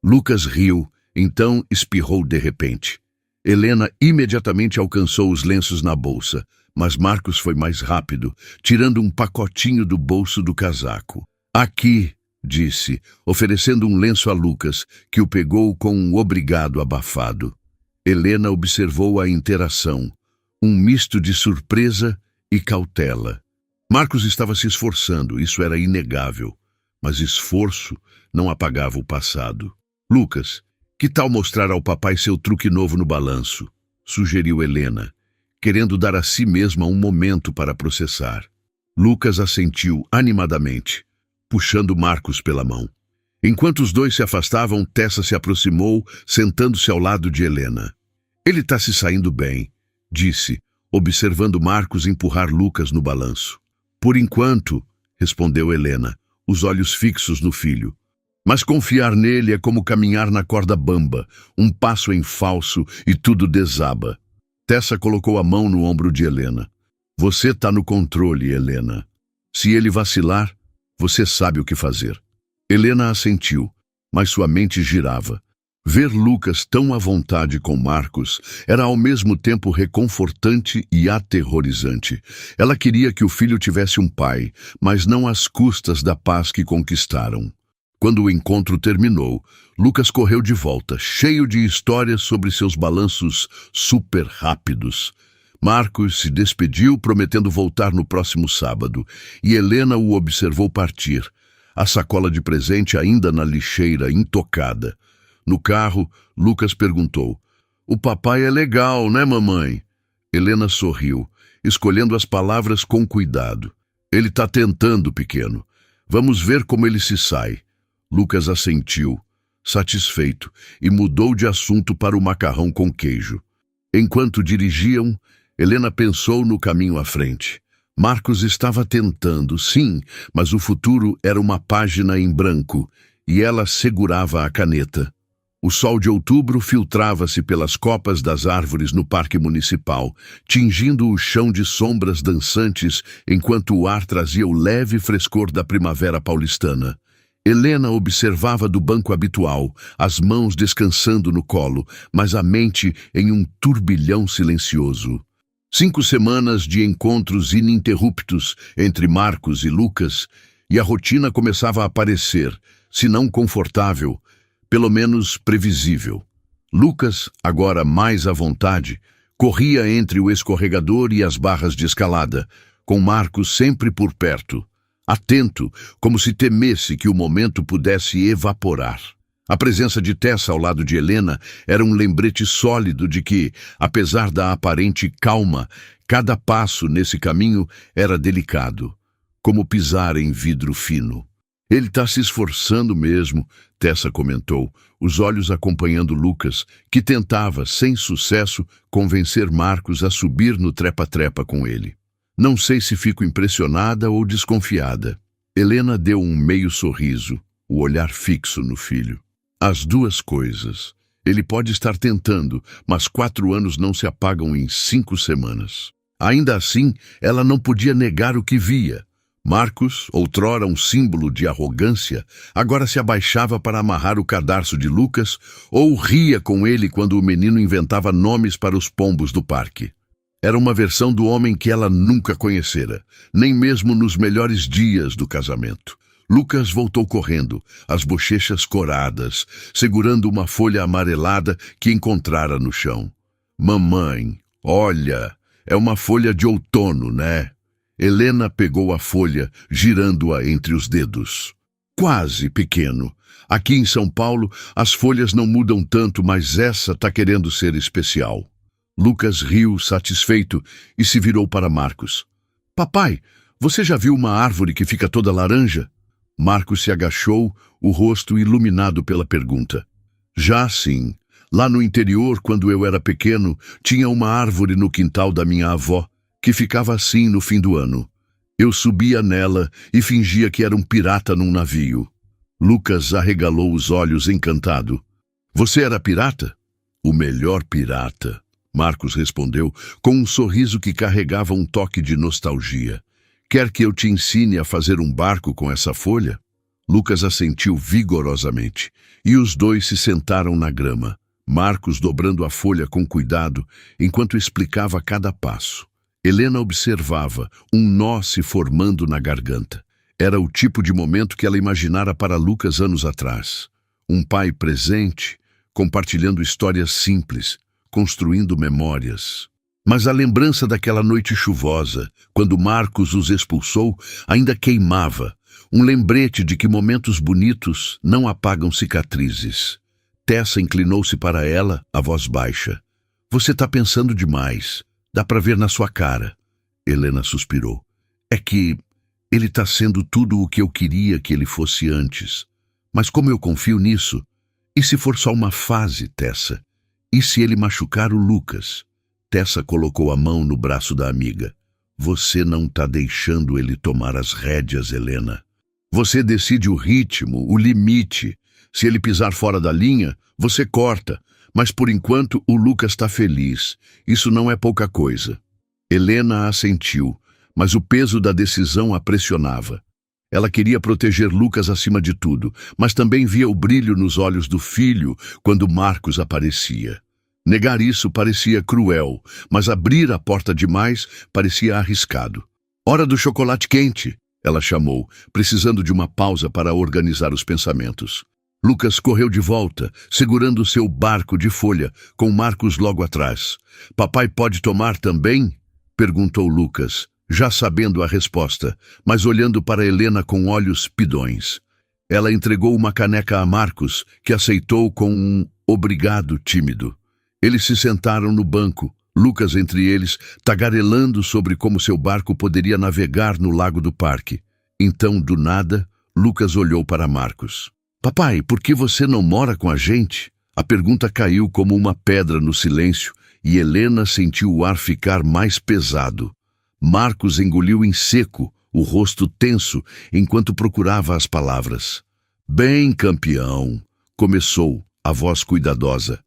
Lucas riu, então espirrou de repente. Helena imediatamente alcançou os lenços na bolsa, mas Marcos foi mais rápido, tirando um pacotinho do bolso do casaco. "Aqui", disse, oferecendo um lenço a Lucas, que o pegou com um obrigado abafado. Helena observou a interação, um misto de surpresa e cautela. Marcos estava se esforçando, isso era inegável, mas esforço não apagava o passado. "Lucas, que tal mostrar ao papai seu truque novo no balanço?" sugeriu Helena, querendo dar a si mesma um momento para processar. Lucas assentiu animadamente, puxando Marcos pela mão. Enquanto os dois se afastavam, Tessa se aproximou, sentando-se ao lado de Helena. Ele está se saindo bem, disse, observando Marcos empurrar Lucas no balanço. Por enquanto, respondeu Helena, os olhos fixos no filho. Mas confiar nele é como caminhar na corda bamba, um passo em falso e tudo desaba. Tessa colocou a mão no ombro de Helena. Você está no controle, Helena. Se ele vacilar, você sabe o que fazer. Helena assentiu, mas sua mente girava. Ver Lucas tão à vontade com Marcos era ao mesmo tempo reconfortante e aterrorizante. Ela queria que o filho tivesse um pai, mas não às custas da paz que conquistaram. Quando o encontro terminou, Lucas correu de volta, cheio de histórias sobre seus balanços super rápidos. Marcos se despediu, prometendo voltar no próximo sábado, e Helena o observou partir, a sacola de presente ainda na lixeira, intocada. No carro, Lucas perguntou, "O papai é legal, né, mamãe?" Helena sorriu, escolhendo as palavras com cuidado. "Ele está tentando, pequeno. Vamos ver como ele se sai." Lucas assentiu, satisfeito, e mudou de assunto para o macarrão com queijo. Enquanto dirigiam, Helena pensou no caminho à frente. Marcos estava tentando, sim, mas o futuro era uma página em branco, e ela segurava a caneta. O sol de outubro filtrava-se pelas copas das árvores no parque municipal, tingindo o chão de sombras dançantes, enquanto o ar trazia o leve frescor da primavera paulistana. Helena observava do banco habitual, as mãos descansando no colo, mas a mente em um turbilhão silencioso. 5 semanas de encontros ininterruptos entre Marcos e Lucas, e a rotina começava a aparecer, se não confortável, pelo menos previsível. Lucas, agora mais à vontade, corria entre o escorregador e as barras de escalada, com Marcos sempre por perto, atento, como se temesse que o momento pudesse evaporar. A presença de Tessa ao lado de Helena era um lembrete sólido de que, apesar da aparente calma, cada passo nesse caminho era delicado, como pisar em vidro fino. "Ele está se esforçando mesmo", Tessa comentou, os olhos acompanhando Lucas, que tentava, sem sucesso, convencer Marcos a subir no trepa-trepa com ele. "Não sei se fico impressionada ou desconfiada." Helena deu um meio sorriso, o olhar fixo no filho. "As duas coisas. Ele pode estar tentando, mas 4 anos não se apagam em 5 semanas." Ainda assim, ela não podia negar o que via. Marcos, outrora um símbolo de arrogância, agora se abaixava para amarrar o cadarço de Lucas ou ria com ele quando o menino inventava nomes para os pombos do parque. Era uma versão do homem que ela nunca conhecera, nem mesmo nos melhores dias do casamento. Lucas voltou correndo, as bochechas coradas, segurando uma folha amarelada que encontrara no chão. "Mamãe, olha, é uma folha de outono, né?" Helena pegou a folha, girando-a entre os dedos. "Quase, pequeno. Aqui em São Paulo, as folhas não mudam tanto, mas essa tá querendo ser especial." Lucas riu, satisfeito, e se virou para Marcos. "Papai, você já viu uma árvore que fica toda laranja?" Marcos se agachou, o rosto iluminado pela pergunta. "Já sim. Lá no interior, quando eu era pequeno, tinha uma árvore no quintal da minha avó, que ficava assim no fim do ano. Eu subia nela e fingia que era um pirata num navio." Lucas arregalou os olhos encantado. "Você era pirata?" "O melhor pirata", Marcos respondeu, com um sorriso que carregava um toque de nostalgia. "Quer que eu te ensine a fazer um barco com essa folha?" Lucas assentiu vigorosamente, e os dois se sentaram na grama, Marcos dobrando a folha com cuidado, enquanto explicava cada passo. Helena observava, um nó se formando na garganta. Era o tipo de momento que ela imaginara para Lucas anos atrás. Um pai presente, compartilhando histórias simples, construindo memórias. Mas a lembrança daquela noite chuvosa, quando Marcos os expulsou, ainda queimava. Um lembrete de que momentos bonitos não apagam cicatrizes. Tessa inclinou-se para ela, a voz baixa. "Você está pensando demais. Dá para ver na sua cara." Helena suspirou. "É que ele está sendo tudo o que eu queria que ele fosse antes. Mas como eu confio nisso? E se for só uma fase, Tessa? E se ele machucar o Lucas? Tessa colocou a mão no braço da amiga. Você não está deixando ele tomar as rédeas, Helena. Você decide o ritmo, o limite. Se ele pisar fora da linha, você corta. Mas por enquanto o Lucas está feliz. Isso não é pouca coisa. Helena assentiu, mas o peso da decisão a pressionava. Ela queria proteger Lucas acima de tudo, mas também via o brilho nos olhos do filho quando Marcos aparecia. Negar isso parecia cruel, mas abrir a porta demais parecia arriscado. Hora do chocolate quente, ela chamou, precisando de uma pausa para organizar os pensamentos. Lucas correu de volta, segurando seu barco de folha, com Marcos logo atrás. Papai pode tomar também? Perguntou Lucas, já sabendo a resposta, mas olhando para Helena com olhos pidões. Ela entregou uma caneca a Marcos, que aceitou com um obrigado tímido. Eles se sentaram no banco, Lucas entre eles, tagarelando sobre como seu barco poderia navegar no lago do parque. Então, do nada, Lucas olhou para Marcos. Papai, por que você não mora com a gente? A pergunta caiu como uma pedra no silêncio e Helena sentiu o ar ficar mais pesado. Marcos engoliu em seco, o rosto tenso, enquanto procurava as palavras. Bem, campeão, começou, a voz cuidadosa.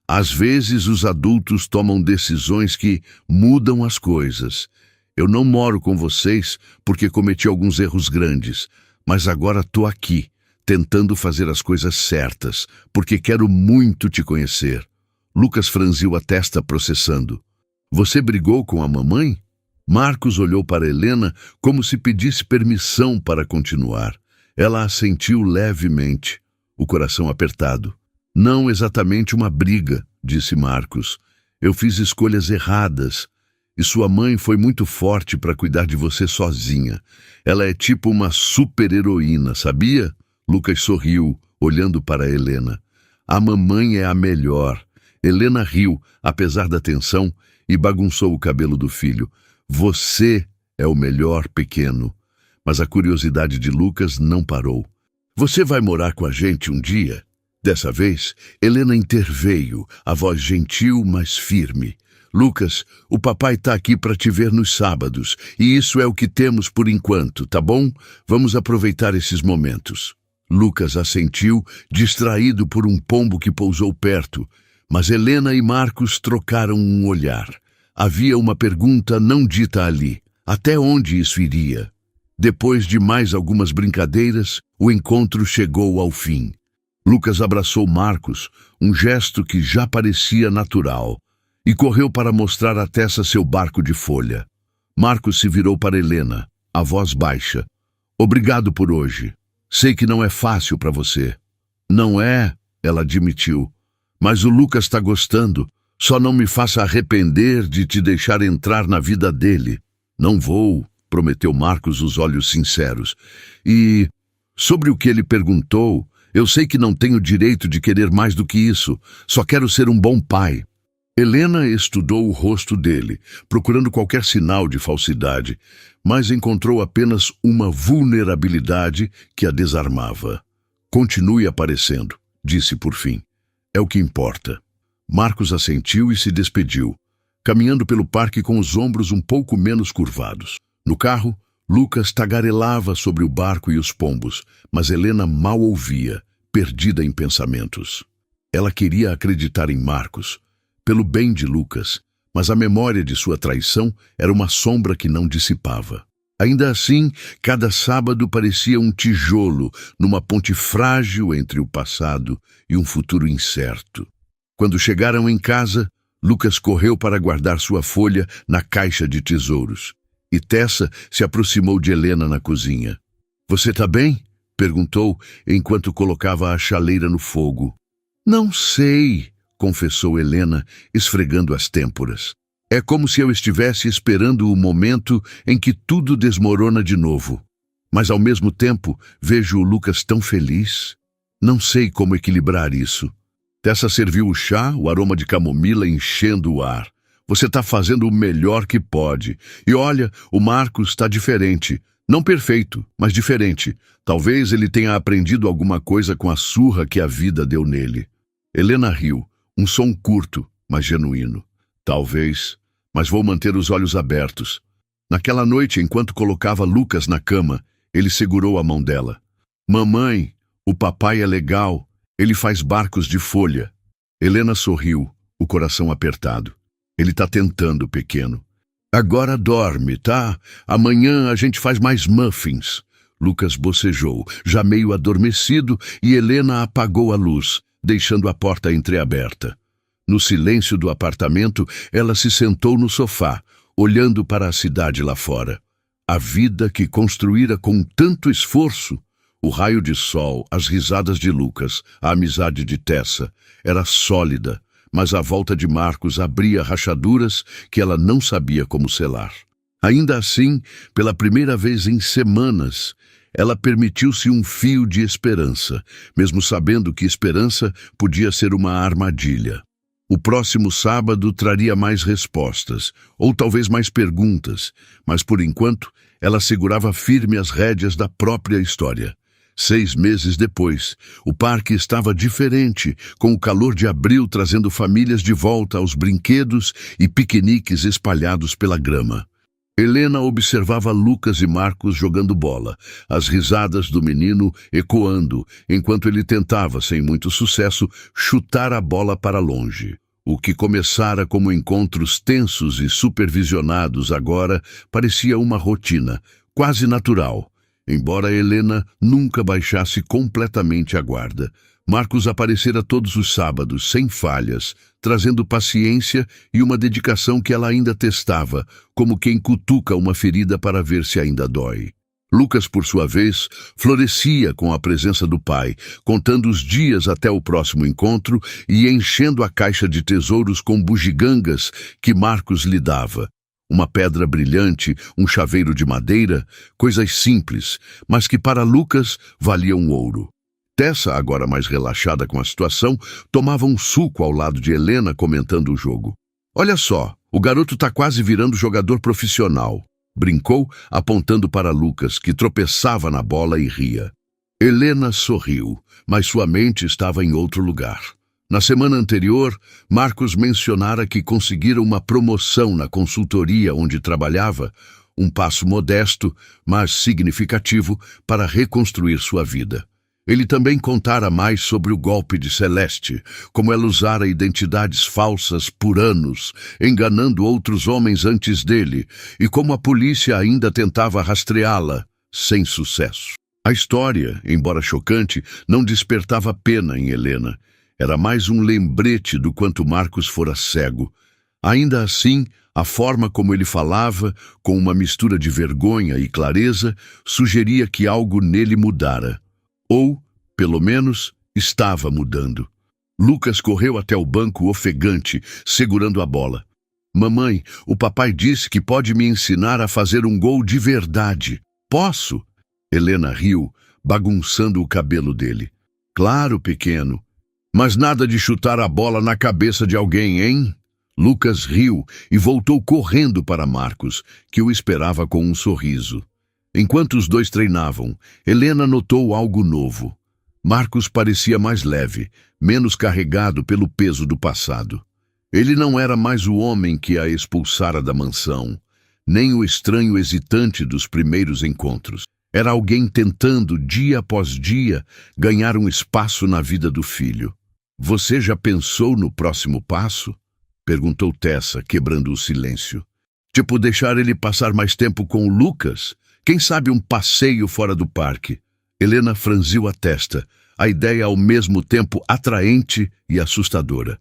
Às vezes os adultos tomam decisões que mudam as coisas. Eu não moro com vocês porque cometi alguns erros grandes, mas agora estou aqui, tentando fazer as coisas certas, porque quero muito te conhecer. Lucas franziu a testa processando. Você brigou com a mamãe? Marcos olhou para Helena como se pedisse permissão para continuar. Ela assentiu levemente, o coração apertado. Não exatamente uma briga, disse Marcos. Eu fiz escolhas erradas. E sua mãe foi muito forte para cuidar de você sozinha. Ela é tipo uma super-heroína, sabia? Lucas sorriu, olhando para Helena. A mamãe é a melhor. Helena riu, apesar da tensão, e bagunçou o cabelo do filho. Você é o melhor, pequeno. Mas a curiosidade de Lucas não parou. Você vai morar com a gente um dia? Dessa vez, Helena interveio, a voz gentil, mas firme. Lucas, o papai está aqui para te ver nos sábados, e isso é o que temos por enquanto, tá bom? Vamos aproveitar esses momentos. Lucas assentiu, distraído por um pombo que pousou perto, mas Helena e Marcos trocaram um olhar. Havia uma pergunta não dita ali. Até onde isso iria? Depois de mais algumas brincadeiras, o encontro chegou ao fim. Lucas abraçou Marcos, um gesto que já parecia natural, e correu para mostrar a Tessa seu barco de folha. Marcos se virou para Helena, a voz baixa. Obrigado por hoje. Sei que não é fácil para você. Não é, ela admitiu. Mas o Lucas está gostando. Só não me faça arrepender de te deixar entrar na vida dele. Não vou, prometeu Marcos, os olhos sinceros. E, sobre o que ele perguntou, eu sei que não tenho direito de querer mais do que isso. Só quero ser um bom pai. Helena estudou o rosto dele, procurando qualquer sinal de falsidade, mas encontrou apenas uma vulnerabilidade que a desarmava. Continue aparecendo, disse por fim. É o que importa. Marcos assentiu e se despediu, caminhando pelo parque com os ombros um pouco menos curvados. No carro, Lucas tagarelava sobre o barco e os pombos, mas Helena mal ouvia, perdida em pensamentos. Ela queria acreditar em Marcos, pelo bem de Lucas, mas a memória de sua traição era uma sombra que não dissipava. Ainda assim, cada sábado parecia um tijolo numa ponte frágil entre o passado e um futuro incerto. Quando chegaram em casa, Lucas correu para guardar sua folha na caixa de tesouros. E Tessa se aproximou de Helena na cozinha. Você está bem? Perguntou, enquanto colocava a chaleira no fogo. Não sei, confessou Helena, esfregando as têmporas. É como se eu estivesse esperando o momento em que tudo desmorona de novo. Mas ao mesmo tempo, vejo o Lucas tão feliz. Não sei como equilibrar isso. Tessa serviu o chá, o aroma de camomila enchendo o ar. Você está fazendo o melhor que pode. E olha, o Marcos está diferente. Não perfeito, mas diferente. Talvez ele tenha aprendido alguma coisa com a surra que a vida deu nele. Helena riu, um som curto, mas genuíno. Talvez, mas vou manter os olhos abertos. Naquela noite, enquanto colocava Lucas na cama, ele segurou a mão dela. Mamãe, o papai é legal, ele faz barcos de folha. Helena sorriu, o coração apertado. Ele tá tentando, pequeno. Agora dorme, tá? Amanhã a gente faz mais muffins. Lucas bocejou, já meio adormecido, e Helena apagou a luz, deixando a porta entreaberta. No silêncio do apartamento, ela se sentou no sofá, olhando para a cidade lá fora. A vida que construíra com tanto esforço. O raio de sol, as risadas de Lucas, a amizade de Tessa, era sólida, mas a volta de Marcos abria rachaduras que ela não sabia como selar. Ainda assim, pela primeira vez em semanas, ela permitiu-se um fio de esperança, mesmo sabendo que esperança podia ser uma armadilha. O próximo sábado traria mais respostas, ou talvez mais perguntas, mas por enquanto ela segurava firme as rédeas da própria história. 6 meses depois, o parque estava diferente, com o calor de abril trazendo famílias de volta aos brinquedos e piqueniques espalhados pela grama. Helena observava Lucas e Marcos jogando bola, as risadas do menino ecoando, enquanto ele tentava, sem muito sucesso, chutar a bola para longe. O que começara como encontros tensos e supervisionados agora parecia uma rotina, quase natural. Embora Helena nunca baixasse completamente a guarda, Marcos aparecera todos os sábados, sem falhas, trazendo paciência e uma dedicação que ela ainda testava, como quem cutuca uma ferida para ver se ainda dói. Lucas, por sua vez, florescia com a presença do pai, contando os dias até o próximo encontro e enchendo a caixa de tesouros com bugigangas que Marcos lhe dava. Uma pedra brilhante, um chaveiro de madeira, coisas simples, mas que para Lucas valiam ouro. Tessa, agora mais relaxada com a situação, tomava um suco ao lado de Helena comentando o jogo. Olha só, o garoto tá quase virando jogador profissional, brincou, apontando para Lucas, que tropeçava na bola e ria. Helena sorriu, mas sua mente estava em outro lugar. Na semana anterior, Marcos mencionara que conseguira uma promoção na consultoria onde trabalhava, um passo modesto, mas significativo para reconstruir sua vida. Ele também contara mais sobre o golpe de Celeste, como ela usara identidades falsas por anos, enganando outros homens antes dele, e como a polícia ainda tentava rastreá-la, sem sucesso. A história, embora chocante, não despertava pena em Helena. Era mais um lembrete do quanto Marcos fora cego. Ainda assim, a forma como ele falava, com uma mistura de vergonha e clareza, sugeria que algo nele mudara. Ou, pelo menos, estava mudando. Lucas correu até o banco ofegante, segurando a bola. Mamãe, o papai disse que pode me ensinar a fazer um gol de verdade. Posso? Helena riu, bagunçando o cabelo dele. Claro, pequeno. Mas nada de chutar a bola na cabeça de alguém, hein? Lucas riu e voltou correndo para Marcos, que o esperava com um sorriso. Enquanto os dois treinavam, Helena notou algo novo. Marcos parecia mais leve, menos carregado pelo peso do passado. Ele não era mais o homem que a expulsara da mansão, nem o estranho hesitante dos primeiros encontros. Era alguém tentando, dia após dia, ganhar um espaço na vida do filho. Você já pensou no próximo passo? Perguntou Tessa, quebrando o silêncio. Tipo, deixar ele passar mais tempo com o Lucas? Quem sabe um passeio fora do parque? Helena franziu a testa, a ideia ao mesmo tempo atraente e assustadora.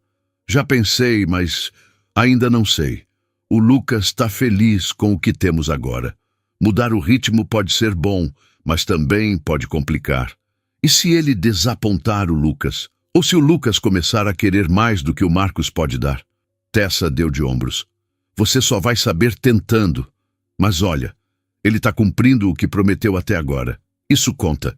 Já pensei, mas ainda não sei. O Lucas está feliz com o que temos agora. Mudar o ritmo pode ser bom, mas também pode complicar. E se ele desapontar o Lucas? Ou se o Lucas começar a querer mais do que o Marcos pode dar? Tessa deu de ombros. Você só vai saber tentando. Mas olha, ele está cumprindo o que prometeu até agora. Isso conta.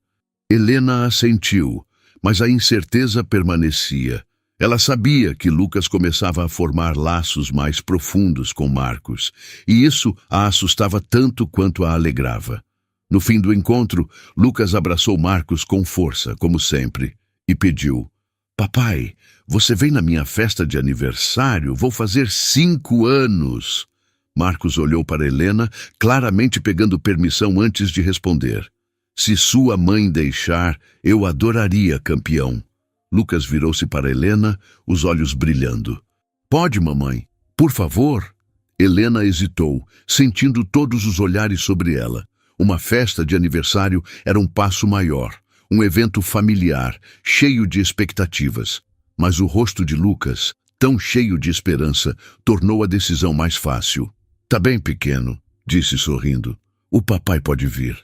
Helena assentiu, mas a incerteza permanecia. Ela sabia que Lucas começava a formar laços mais profundos com Marcos, e isso a assustava tanto quanto a alegrava. No fim do encontro, Lucas abraçou Marcos com força, como sempre, e pediu: Papai, você vem na minha festa de aniversário? Vou fazer 5 anos. Marcos olhou para Helena, claramente pegando permissão antes de responder. Se sua mãe deixar, eu adoraria, campeão. Lucas virou-se para Helena, os olhos brilhando. Pode, mamãe, por favor. Helena hesitou, sentindo todos os olhares sobre ela. Uma festa de aniversário era um passo maior, um evento familiar, cheio de expectativas. Mas o rosto de Lucas, tão cheio de esperança, tornou a decisão mais fácil. Tá bem, pequeno, disse sorrindo. O papai pode vir.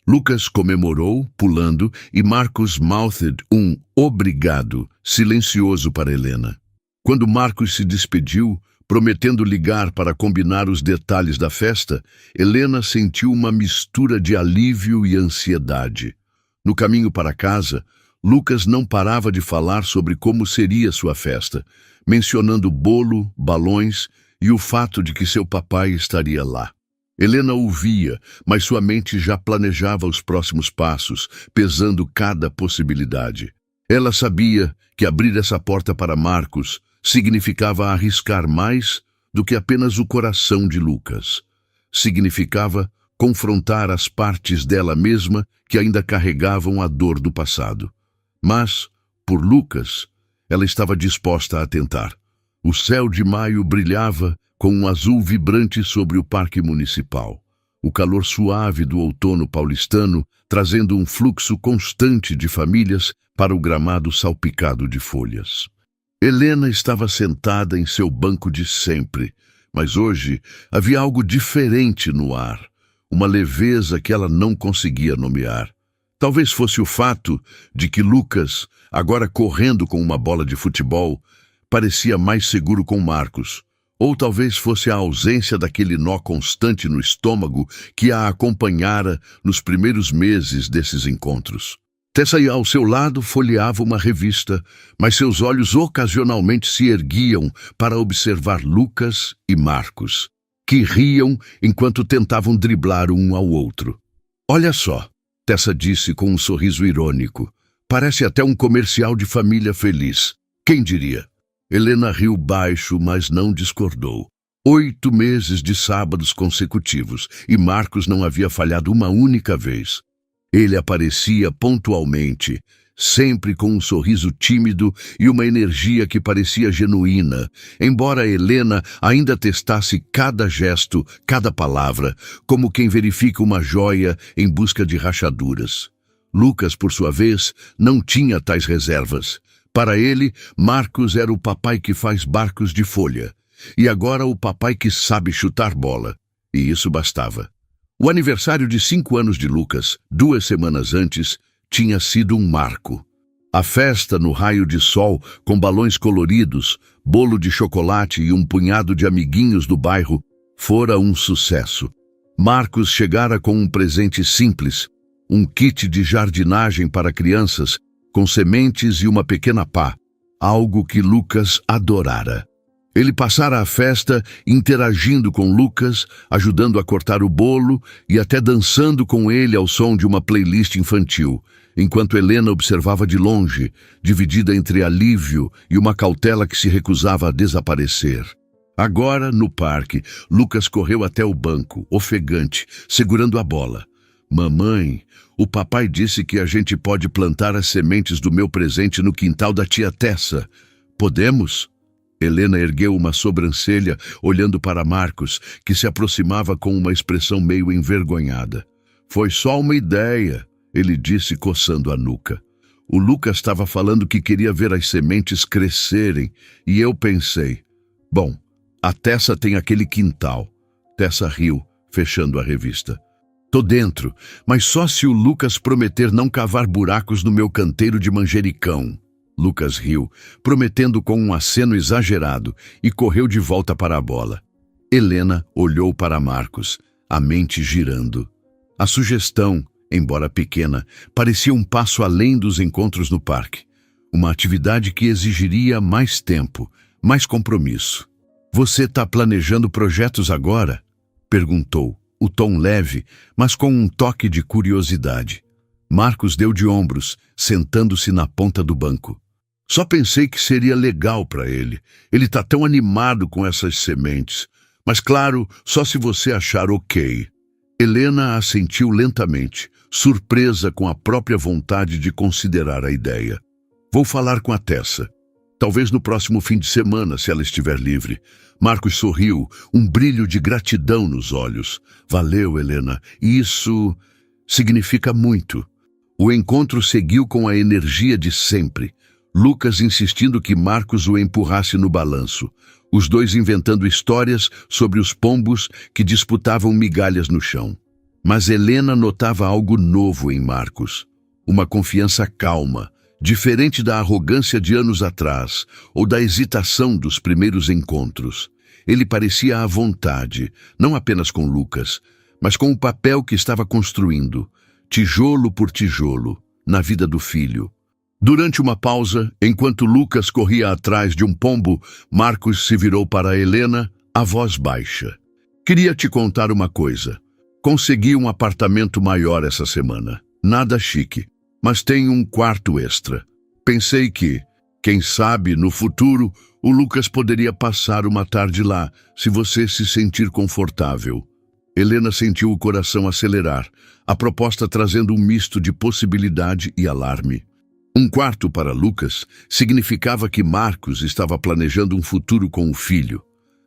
Lucas comemorou, pulando, e Marcos mouthed um obrigado, silencioso para Helena. Quando Marcos se despediu, prometendo ligar para combinar os detalhes da festa, Helena sentiu uma mistura de alívio e ansiedade. No caminho para casa, Lucas não parava de falar sobre como seria sua festa, mencionando bolo, balões e o fato de que seu papai estaria lá. Helena ouvia, mas sua mente já planejava os próximos passos, pesando cada possibilidade. Ela sabia que abrir essa porta para Marcos significava arriscar mais do que apenas o coração de Lucas. Significava confrontar as partes dela mesma que ainda carregavam a dor do passado. Mas, por Lucas, ela estava disposta a tentar. O céu de maio brilhava com um azul vibrante sobre o parque municipal. O calor suave do outono paulistano trazendo um fluxo constante de famílias para o gramado salpicado de folhas. Helena estava sentada em seu banco de sempre, mas hoje havia algo diferente no ar, uma leveza que ela não conseguia nomear. Talvez fosse o fato de que Lucas, agora correndo com uma bola de futebol, parecia mais seguro com Marcos, ou talvez fosse a ausência daquele nó constante no estômago que a acompanhara nos primeiros meses desses encontros. Tessa, ao seu lado, folheava uma revista, mas seus olhos ocasionalmente se erguiam para observar Lucas e Marcos, que riam enquanto tentavam driblar um ao outro. Olha só, Tessa disse com um sorriso irônico. Parece até um comercial de família feliz. Quem diria? Helena riu baixo, mas não discordou. 8 meses de sábados consecutivos, e Marcos não havia falhado uma única vez. Ele aparecia pontualmente, sempre com um sorriso tímido e uma energia que parecia genuína, embora Helena ainda testasse cada gesto, cada palavra, como quem verifica uma joia em busca de rachaduras. Lucas, por sua vez, não tinha tais reservas. Para ele, Marcos era o papai que faz barcos de folha, e agora o papai que sabe chutar bola. E isso bastava. O aniversário de 5 anos de Lucas, 2 semanas antes, tinha sido um marco. A festa no raio de sol, com balões coloridos, bolo de chocolate e um punhado de amiguinhos do bairro, fora um sucesso. Marcos chegara com um presente simples, um kit de jardinagem para crianças, com sementes e uma pequena pá, algo que Lucas adorara. Ele passara a festa interagindo com Lucas, ajudando a cortar o bolo e até dançando com ele ao som de uma playlist infantil, enquanto Helena observava de longe, dividida entre alívio e uma cautela que se recusava a desaparecer. Agora, no parque, Lucas correu até o banco, ofegante, segurando a bola. Mamãe, o papai disse que a gente pode plantar as sementes do meu presente no quintal da tia Tessa. Podemos? Helena ergueu uma sobrancelha, olhando para Marcos, que se aproximava com uma expressão meio envergonhada. Foi só uma ideia, ele disse, coçando a nuca. O Lucas estava falando que queria ver as sementes crescerem, e eu pensei, bom, a Tessa tem aquele quintal. Tessa riu, fechando a revista. Tô dentro, mas só se o Lucas prometer não cavar buracos no meu canteiro de manjericão. Lucas riu, prometendo com um aceno exagerado, e correu de volta para a bola. Helena olhou para Marcos, a mente girando. A sugestão, embora pequena, parecia um passo além dos encontros no parque. Uma atividade que exigiria mais tempo, mais compromisso. Você está planejando projetos agora? Perguntou, o tom leve, mas com um toque de curiosidade. Marcos deu de ombros, sentando-se na ponta do banco. Só pensei que seria legal para ele. Ele tá tão animado com essas sementes. Mas claro, só se você achar ok. Helena assentiu lentamente, surpresa com a própria vontade de considerar a ideia. Vou falar com a Tessa. Talvez no próximo fim de semana, se ela estiver livre. Marcos sorriu, um brilho de gratidão nos olhos. Valeu, Helena. Isso significa muito. O encontro seguiu com a energia de sempre. Lucas insistindo que Marcos o empurrasse no balanço. Os dois inventando histórias sobre os pombos que disputavam migalhas no chão. Mas Helena notava algo novo em Marcos. Uma confiança calma, diferente da arrogância de anos atrás ou da hesitação dos primeiros encontros. Ele parecia à vontade, não apenas com Lucas, mas com o papel que estava construindo, tijolo por tijolo, na vida do filho. Durante uma pausa, enquanto Lucas corria atrás de um pombo, Marcos se virou para Helena, a voz baixa. Queria te contar uma coisa. Consegui um apartamento maior essa semana. Nada chique, mas tem um quarto extra. Pensei que, quem sabe, no futuro, o Lucas poderia passar uma tarde lá, se você se sentir confortável. Helena sentiu o coração acelerar, a proposta trazendo um misto de possibilidade e alarme. Um quarto para Lucas significava que Marcos estava planejando um futuro com o filho,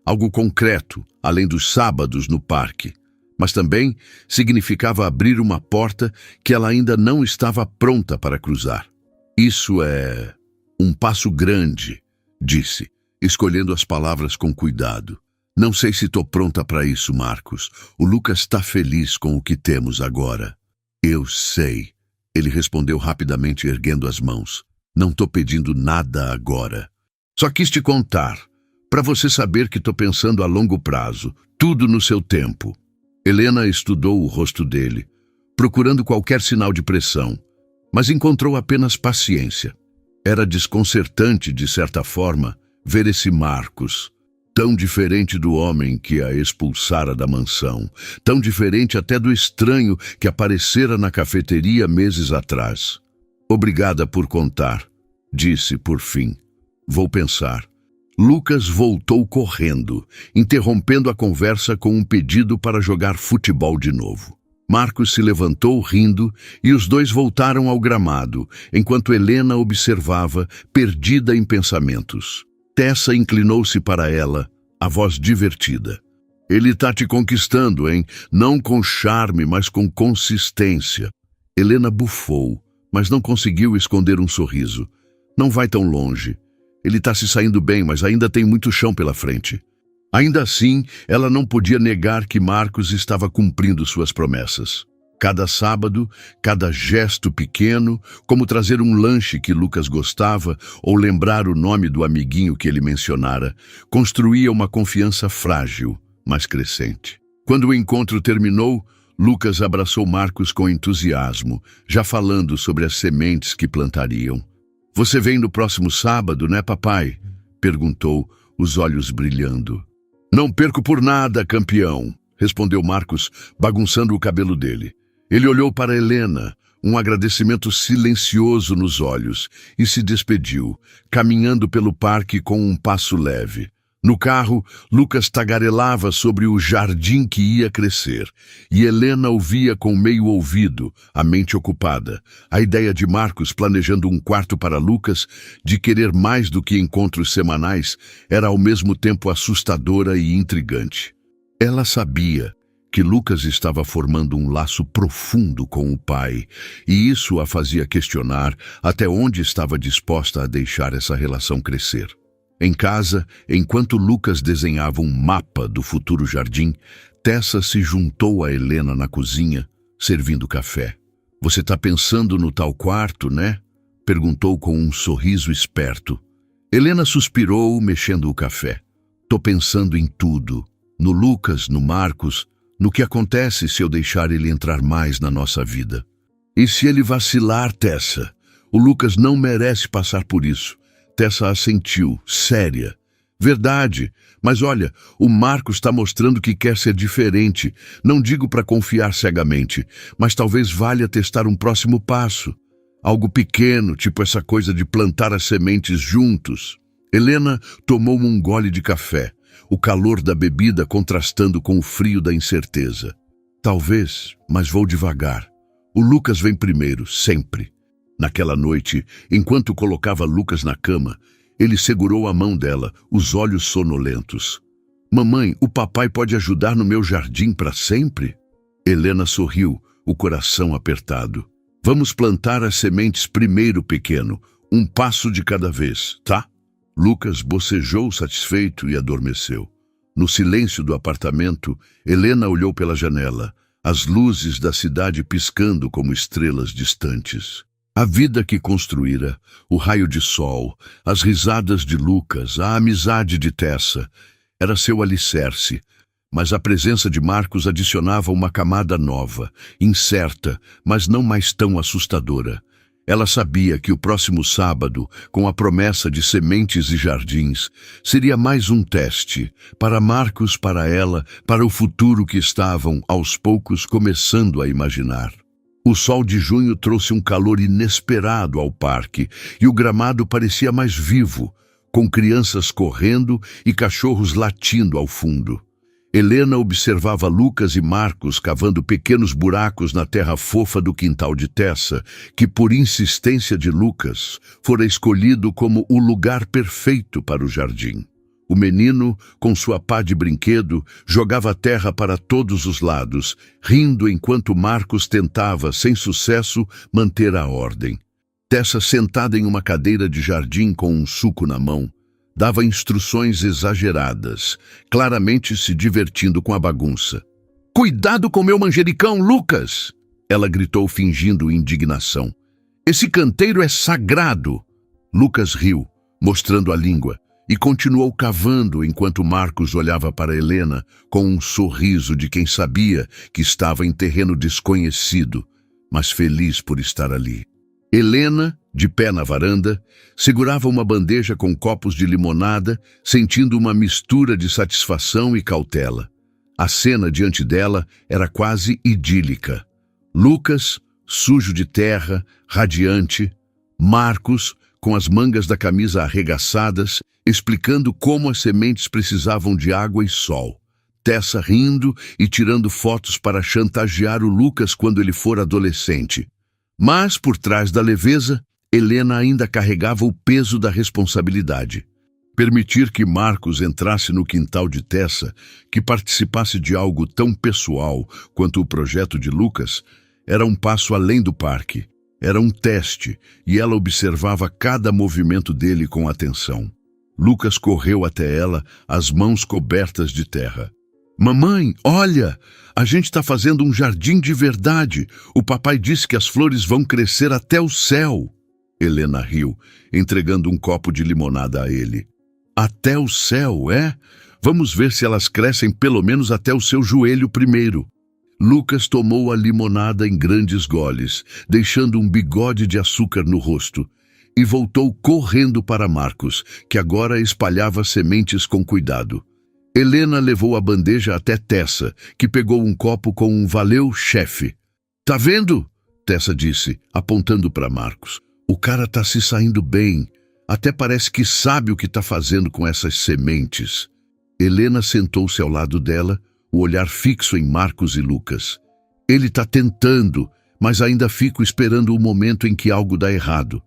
algo concreto, além dos sábados no parque. Mas também significava abrir uma porta que ela ainda não estava pronta para cruzar. Isso é um passo grande, disse, escolhendo as palavras com cuidado. Não sei se estou pronta para isso, Marcos. O Lucas está feliz com o que temos agora. Eu sei. Ele respondeu rapidamente, erguendo as mãos. Não estou pedindo nada agora. Só quis te contar, para você saber que estou pensando a longo prazo, tudo no seu tempo. Helena estudou o rosto dele, procurando qualquer sinal de pressão, mas encontrou apenas paciência. Era desconcertante, de certa forma, ver esse Marcos, tão diferente do homem que a expulsara da mansão, tão diferente até do estranho que aparecera na cafeteria meses atrás. Obrigada por contar, disse por fim. Vou pensar. Lucas voltou correndo, interrompendo a conversa com um pedido para jogar futebol de novo. Marcos se levantou rindo e os dois voltaram ao gramado, enquanto Helena observava, perdida em pensamentos. Tessa inclinou-se para ela, a voz divertida. Ele tá te conquistando, hein? Não com charme, mas com consistência. Helena bufou, mas não conseguiu esconder um sorriso. Não vai tão longe. Ele tá se saindo bem, mas ainda tem muito chão pela frente. Ainda assim, ela não podia negar que Marcos estava cumprindo suas promessas. Cada sábado, cada gesto pequeno, como trazer um lanche que Lucas gostava ou lembrar o nome do amiguinho que ele mencionara, construía uma confiança frágil, mas crescente. Quando o encontro terminou, Lucas abraçou Marcos com entusiasmo, já falando sobre as sementes que plantariam. Você vem no próximo sábado, né, papai? Perguntou, os olhos brilhando. Não perco por nada, campeão, respondeu Marcos, bagunçando o cabelo dele. Ele olhou para Helena, um agradecimento silencioso nos olhos, e se despediu, caminhando pelo parque com um passo leve. No carro, Lucas tagarelava sobre o jardim que ia crescer, e Helena ouvia com meio ouvido, a mente ocupada. A ideia de Marcos planejando um quarto para Lucas, de querer mais do que encontros semanais, era ao mesmo tempo assustadora e intrigante. Ela sabia que Lucas estava formando um laço profundo com o pai, e isso a fazia questionar até onde estava disposta a deixar essa relação crescer. Em casa, enquanto Lucas desenhava um mapa do futuro jardim, Tessa se juntou a Helena na cozinha, servindo café. Você está pensando no tal quarto, né? Perguntou com um sorriso esperto. Helena suspirou, mexendo o café. Tô pensando em tudo. No Lucas, no Marcos, no que acontece se eu deixar ele entrar mais na nossa vida. E se ele vacilar, Tessa? O Lucas não merece passar por isso. Tessa assentiu, séria. Verdade, mas olha, o Marcos está mostrando que quer ser diferente. Não digo para confiar cegamente, mas talvez valha testar um próximo passo. Algo pequeno, tipo essa coisa de plantar as sementes juntos. Helena tomou um gole de café, o calor da bebida contrastando com o frio da incerteza. Talvez, mas vou devagar. O Lucas vem primeiro, sempre. Naquela noite, enquanto colocava Lucas na cama, ele segurou a mão dela, os olhos sonolentos. Mamãe, o papai pode ajudar no meu jardim para sempre? Helena sorriu, o coração apertado. Vamos plantar as sementes primeiro, pequeno, um passo de cada vez, tá? Lucas bocejou satisfeito e adormeceu. No silêncio do apartamento, Helena olhou pela janela, as luzes da cidade piscando como estrelas distantes. A vida que construíra, o raio de sol, as risadas de Lucas, a amizade de Tessa, era seu alicerce, mas a presença de Marcos adicionava uma camada nova, incerta, mas não mais tão assustadora. Ela sabia que o próximo sábado, com a promessa de sementes e jardins, seria mais um teste, para Marcos, para ela, para o futuro que estavam, aos poucos, começando a imaginar. O sol de junho trouxe um calor inesperado ao parque e o gramado parecia mais vivo, com crianças correndo e cachorros latindo ao fundo. Helena observava Lucas e Marcos cavando pequenos buracos na terra fofa do quintal de Tessa, que por insistência de Lucas, fora escolhido como o lugar perfeito para o jardim. O menino, com sua pá de brinquedo, jogava terra para todos os lados, rindo enquanto Marcos tentava, sem sucesso, manter a ordem. Tessa, sentada em uma cadeira de jardim com um suco na mão, dava instruções exageradas, claramente se divertindo com a bagunça. "Cuidado com meu manjericão, Lucas!" Ela gritou, fingindo indignação. "Esse canteiro é sagrado!" Lucas riu, mostrando a língua, e continuou cavando enquanto Marcos olhava para Helena com um sorriso de quem sabia que estava em terreno desconhecido, mas feliz por estar ali. Helena, de pé na varanda, segurava uma bandeja com copos de limonada, sentindo uma mistura de satisfação e cautela. A cena diante dela era quase idílica. Lucas, sujo de terra, radiante. Marcos, com as mangas da camisa arregaçadas, explicando como as sementes precisavam de água e sol. Tessa rindo e tirando fotos para chantagear o Lucas quando ele for adolescente. Mas, por trás da leveza, Helena ainda carregava o peso da responsabilidade. Permitir que Marcos entrasse no quintal de Tessa, que participasse de algo tão pessoal quanto o projeto de Lucas, era um passo além do parque. Era um teste, e ela observava cada movimento dele com atenção. Lucas correu até ela, as mãos cobertas de terra. "Mamãe, olha! A gente está fazendo um jardim de verdade. O papai disse que as flores vão crescer até o céu." Helena riu, entregando um copo de limonada a ele. "Até o céu, é? Vamos ver se elas crescem pelo menos até o seu joelho primeiro." Lucas tomou a limonada em grandes goles, deixando um bigode de açúcar no rosto, e voltou correndo para Marcos, que agora espalhava sementes com cuidado. Helena levou a bandeja até Tessa, que pegou um copo com um "valeu, chefe." "Tá vendo?" Tessa disse, apontando para Marcos. "O cara tá se saindo bem. Até parece que sabe o que tá fazendo com essas sementes." Helena sentou-se ao lado dela, o olhar fixo em Marcos e Lucas. "Ele tá tentando, mas ainda fico esperando o momento em que algo dá errado."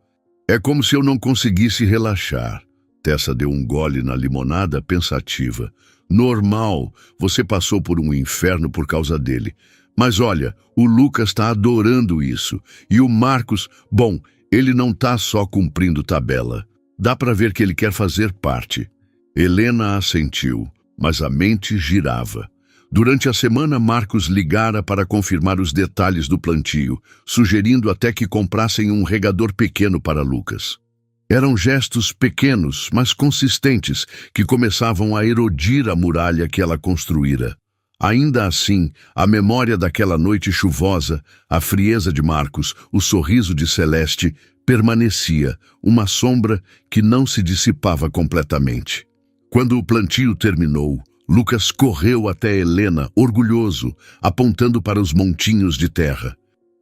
"É como se eu não conseguisse relaxar." Tessa deu um gole na limonada, pensativa. "Normal, você passou por um inferno por causa dele. Mas olha, o Lucas está adorando isso. E o Marcos, bom, ele não tá só cumprindo tabela. Dá para ver que ele quer fazer parte." Helena assentiu, mas a mente girava. Durante a semana, Marcos ligara para confirmar os detalhes do plantio, sugerindo até que comprassem um regador pequeno para Lucas. Eram gestos pequenos, mas consistentes, que começavam a erodir a muralha que ela construíra. Ainda assim, a memória daquela noite chuvosa, a frieza de Marcos, o sorriso de Celeste, permanecia, uma sombra que não se dissipava completamente. Quando o plantio terminou, Lucas correu até Helena, orgulhoso, apontando para os montinhos de terra.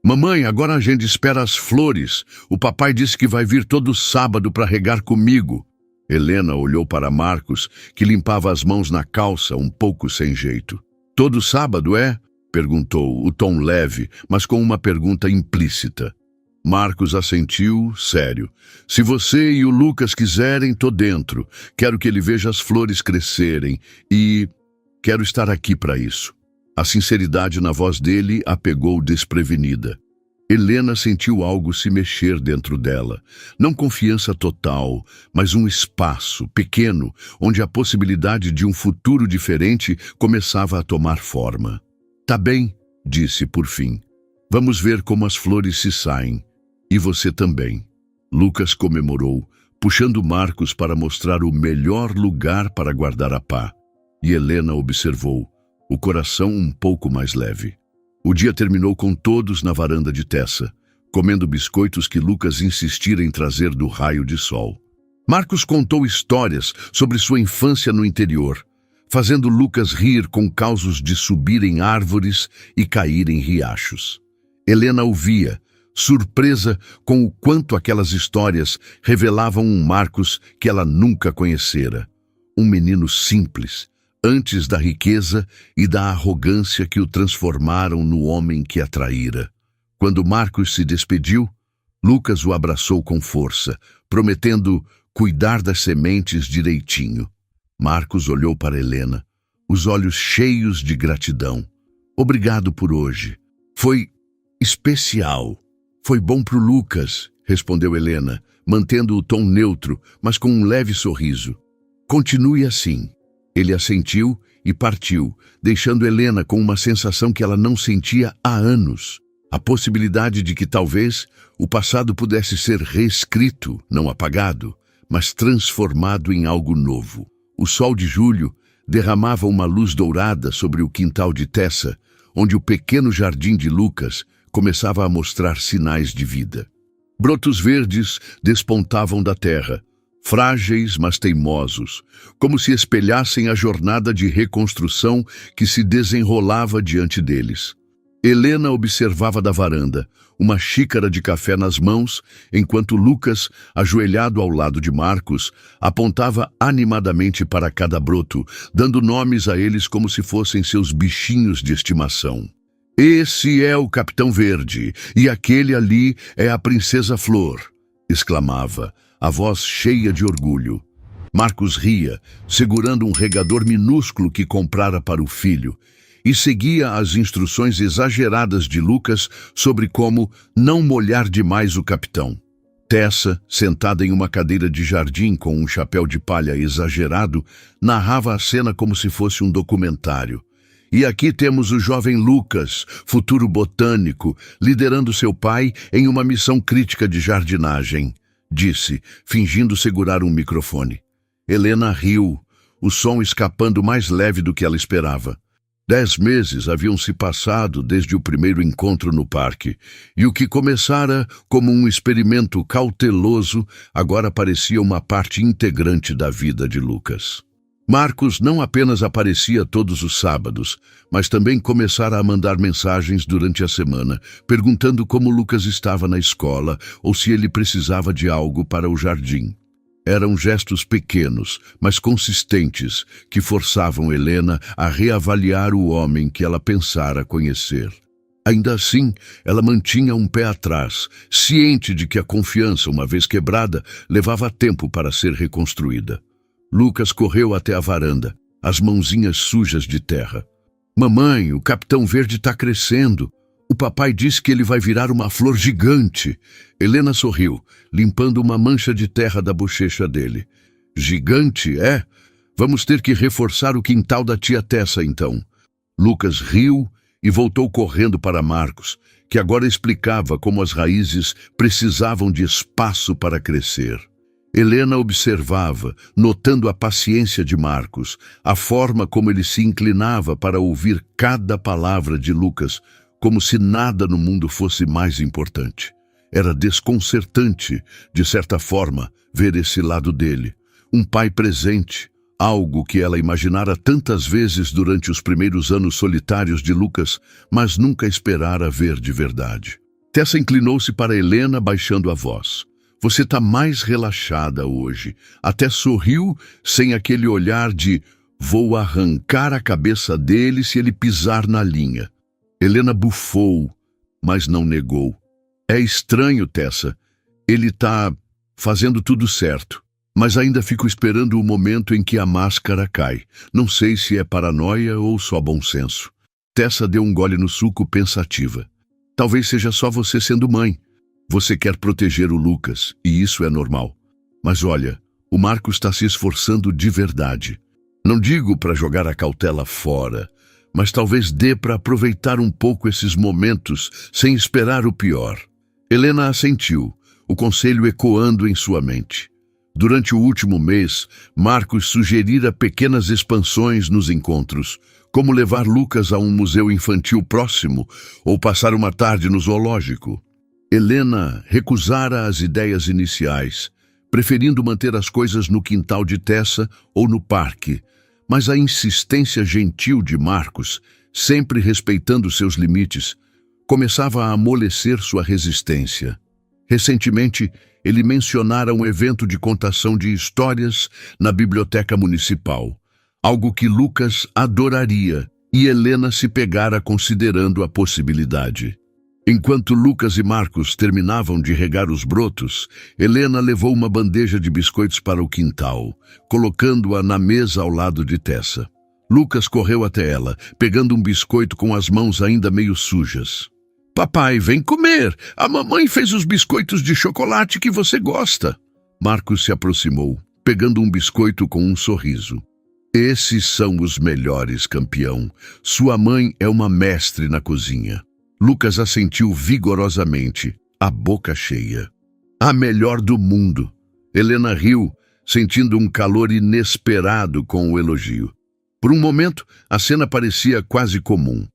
Mamãe, agora a gente espera as flores. O papai disse que vai vir todo sábado para regar comigo. Helena olhou para Marcos, que limpava as mãos na calça, um pouco sem jeito. Todo sábado, é? Perguntou, o tom leve, mas com uma pergunta implícita. Marcos assentiu, sério. Se você e o Lucas quiserem, tô dentro. Quero que ele veja as flores crescerem e quero estar aqui para isso. A sinceridade na voz dele a pegou desprevenida. Helena sentiu algo se mexer dentro dela. Não confiança total, mas um espaço pequeno onde a possibilidade de um futuro diferente começava a tomar forma. Tá bem, disse por fim. Vamos ver como as flores se saem. E você também. Lucas comemorou, puxando Marcos para mostrar o melhor lugar para guardar a pá. E Helena observou, o coração um pouco mais leve. O dia terminou com todos na varanda de Tessa, comendo biscoitos que Lucas insistira em trazer do raio de sol. Marcos contou histórias sobre sua infância no interior, fazendo Lucas rir com causos de subir em árvores e cair em riachos. Helena ouvia, surpresa com o quanto aquelas histórias revelavam um Marcos que ela nunca conhecera. Um menino simples, antes da riqueza e da arrogância que o transformaram no homem que a traíra. Quando Marcos se despediu, Lucas o abraçou com força, prometendo cuidar das sementes direitinho. Marcos olhou para Helena, os olhos cheios de gratidão. Obrigado por hoje. Foi especial. Foi bom pro Lucas, respondeu Helena, mantendo o tom neutro, mas com um leve sorriso. Continue assim. Ele assentiu e partiu, deixando Helena com uma sensação que ela não sentia há anos. A possibilidade de que talvez o passado pudesse ser reescrito, não apagado, mas transformado em algo novo. O sol de julho derramava uma luz dourada sobre o quintal de Tessa, onde o pequeno jardim de Lucas começava a mostrar sinais de vida. Brotos verdes despontavam da terra, frágeis mas teimosos, como se espelhassem a jornada de reconstrução que se desenrolava diante deles. Helena observava da varanda, uma xícara de café nas mãos, enquanto Lucas, ajoelhado ao lado de Marcos, apontava animadamente para cada broto, dando nomes a eles como se fossem seus bichinhos de estimação. Esse é o Capitão Verde, e aquele ali é a Princesa Flor, exclamava, a voz cheia de orgulho. Marcos ria, segurando um regador minúsculo que comprara para o filho, e seguia as instruções exageradas de Lucas sobre como não molhar demais o capitão. Tessa, sentada em uma cadeira de jardim com um chapéu de palha exagerado, narrava a cena como se fosse um documentário. E aqui temos o jovem Lucas, futuro botânico, liderando seu pai em uma missão crítica de jardinagem, disse, fingindo segurar um microfone. Helena riu, o som escapando mais leve do que ela esperava. 10 meses haviam se passado desde o primeiro encontro no parque, e o que começara como um experimento cauteloso agora parecia uma parte integrante da vida de Lucas. Marcos não apenas aparecia todos os sábados, mas também começara a mandar mensagens durante a semana, perguntando como Lucas estava na escola ou se ele precisava de algo para o jardim. Eram gestos pequenos, mas consistentes, que forçavam Helena a reavaliar o homem que ela pensara conhecer. Ainda assim, ela mantinha um pé atrás, ciente de que a confiança, uma vez quebrada, levava tempo para ser reconstruída. Lucas correu até a varanda, as mãozinhas sujas de terra. Mamãe, o Capitão Verde está crescendo. O papai disse que ele vai virar uma flor gigante. Helena sorriu, limpando uma mancha de terra da bochecha dele. Gigante, é? Vamos ter que reforçar o quintal da tia Tessa, então. Lucas riu e voltou correndo para Marcos, que agora explicava como as raízes precisavam de espaço para crescer. Helena observava, notando a paciência de Marcos, a forma como ele se inclinava para ouvir cada palavra de Lucas, como se nada no mundo fosse mais importante. Era desconcertante, de certa forma, ver esse lado dele. Um pai presente, algo que ela imaginara tantas vezes durante os primeiros anos solitários de Lucas, mas nunca esperara ver de verdade. Tessa inclinou-se para Helena, baixando a voz. Você está mais relaxada hoje. Até sorriu, sem aquele olhar de vou arrancar a cabeça dele se ele pisar na linha. Helena bufou, mas não negou. É estranho, Tessa. Ele está fazendo tudo certo. Mas ainda fico esperando o momento em que a máscara cai. Não sei se é paranoia ou só bom senso. Tessa deu um gole no suco pensativa. Talvez seja só você sendo mãe. Você quer proteger o Lucas, e isso é normal. Mas olha, o Marcos está se esforçando de verdade. Não digo para jogar a cautela fora, mas talvez dê para aproveitar um pouco esses momentos sem esperar o pior. Helena assentiu, o conselho ecoando em sua mente. Durante o último mês, Marcos sugerira pequenas expansões nos encontros, como levar Lucas a um museu infantil próximo ou passar uma tarde no zoológico. Helena recusara as ideias iniciais, preferindo manter as coisas no quintal de Tessa ou no parque, mas a insistência gentil de Marcos, sempre respeitando seus limites, começava a amolecer sua resistência. Recentemente, ele mencionara um evento de contação de histórias na biblioteca municipal, algo que Lucas adoraria, e Helena se pegara considerando a possibilidade. Enquanto Lucas e Marcos terminavam de regar os brotos, Helena levou uma bandeja de biscoitos para o quintal, colocando-a na mesa ao lado de Tessa. Lucas correu até ela, pegando um biscoito com as mãos ainda meio sujas. Papai, vem comer! A mamãe fez os biscoitos de chocolate que você gosta. Marcos se aproximou, pegando um biscoito com um sorriso. Esses são os melhores, campeão. Sua mãe é uma mestre na cozinha. Lucas assentiu vigorosamente, a boca cheia. A melhor do mundo. Helena riu, sentindo um calor inesperado com o elogio. Por um momento, a cena parecia quase comum.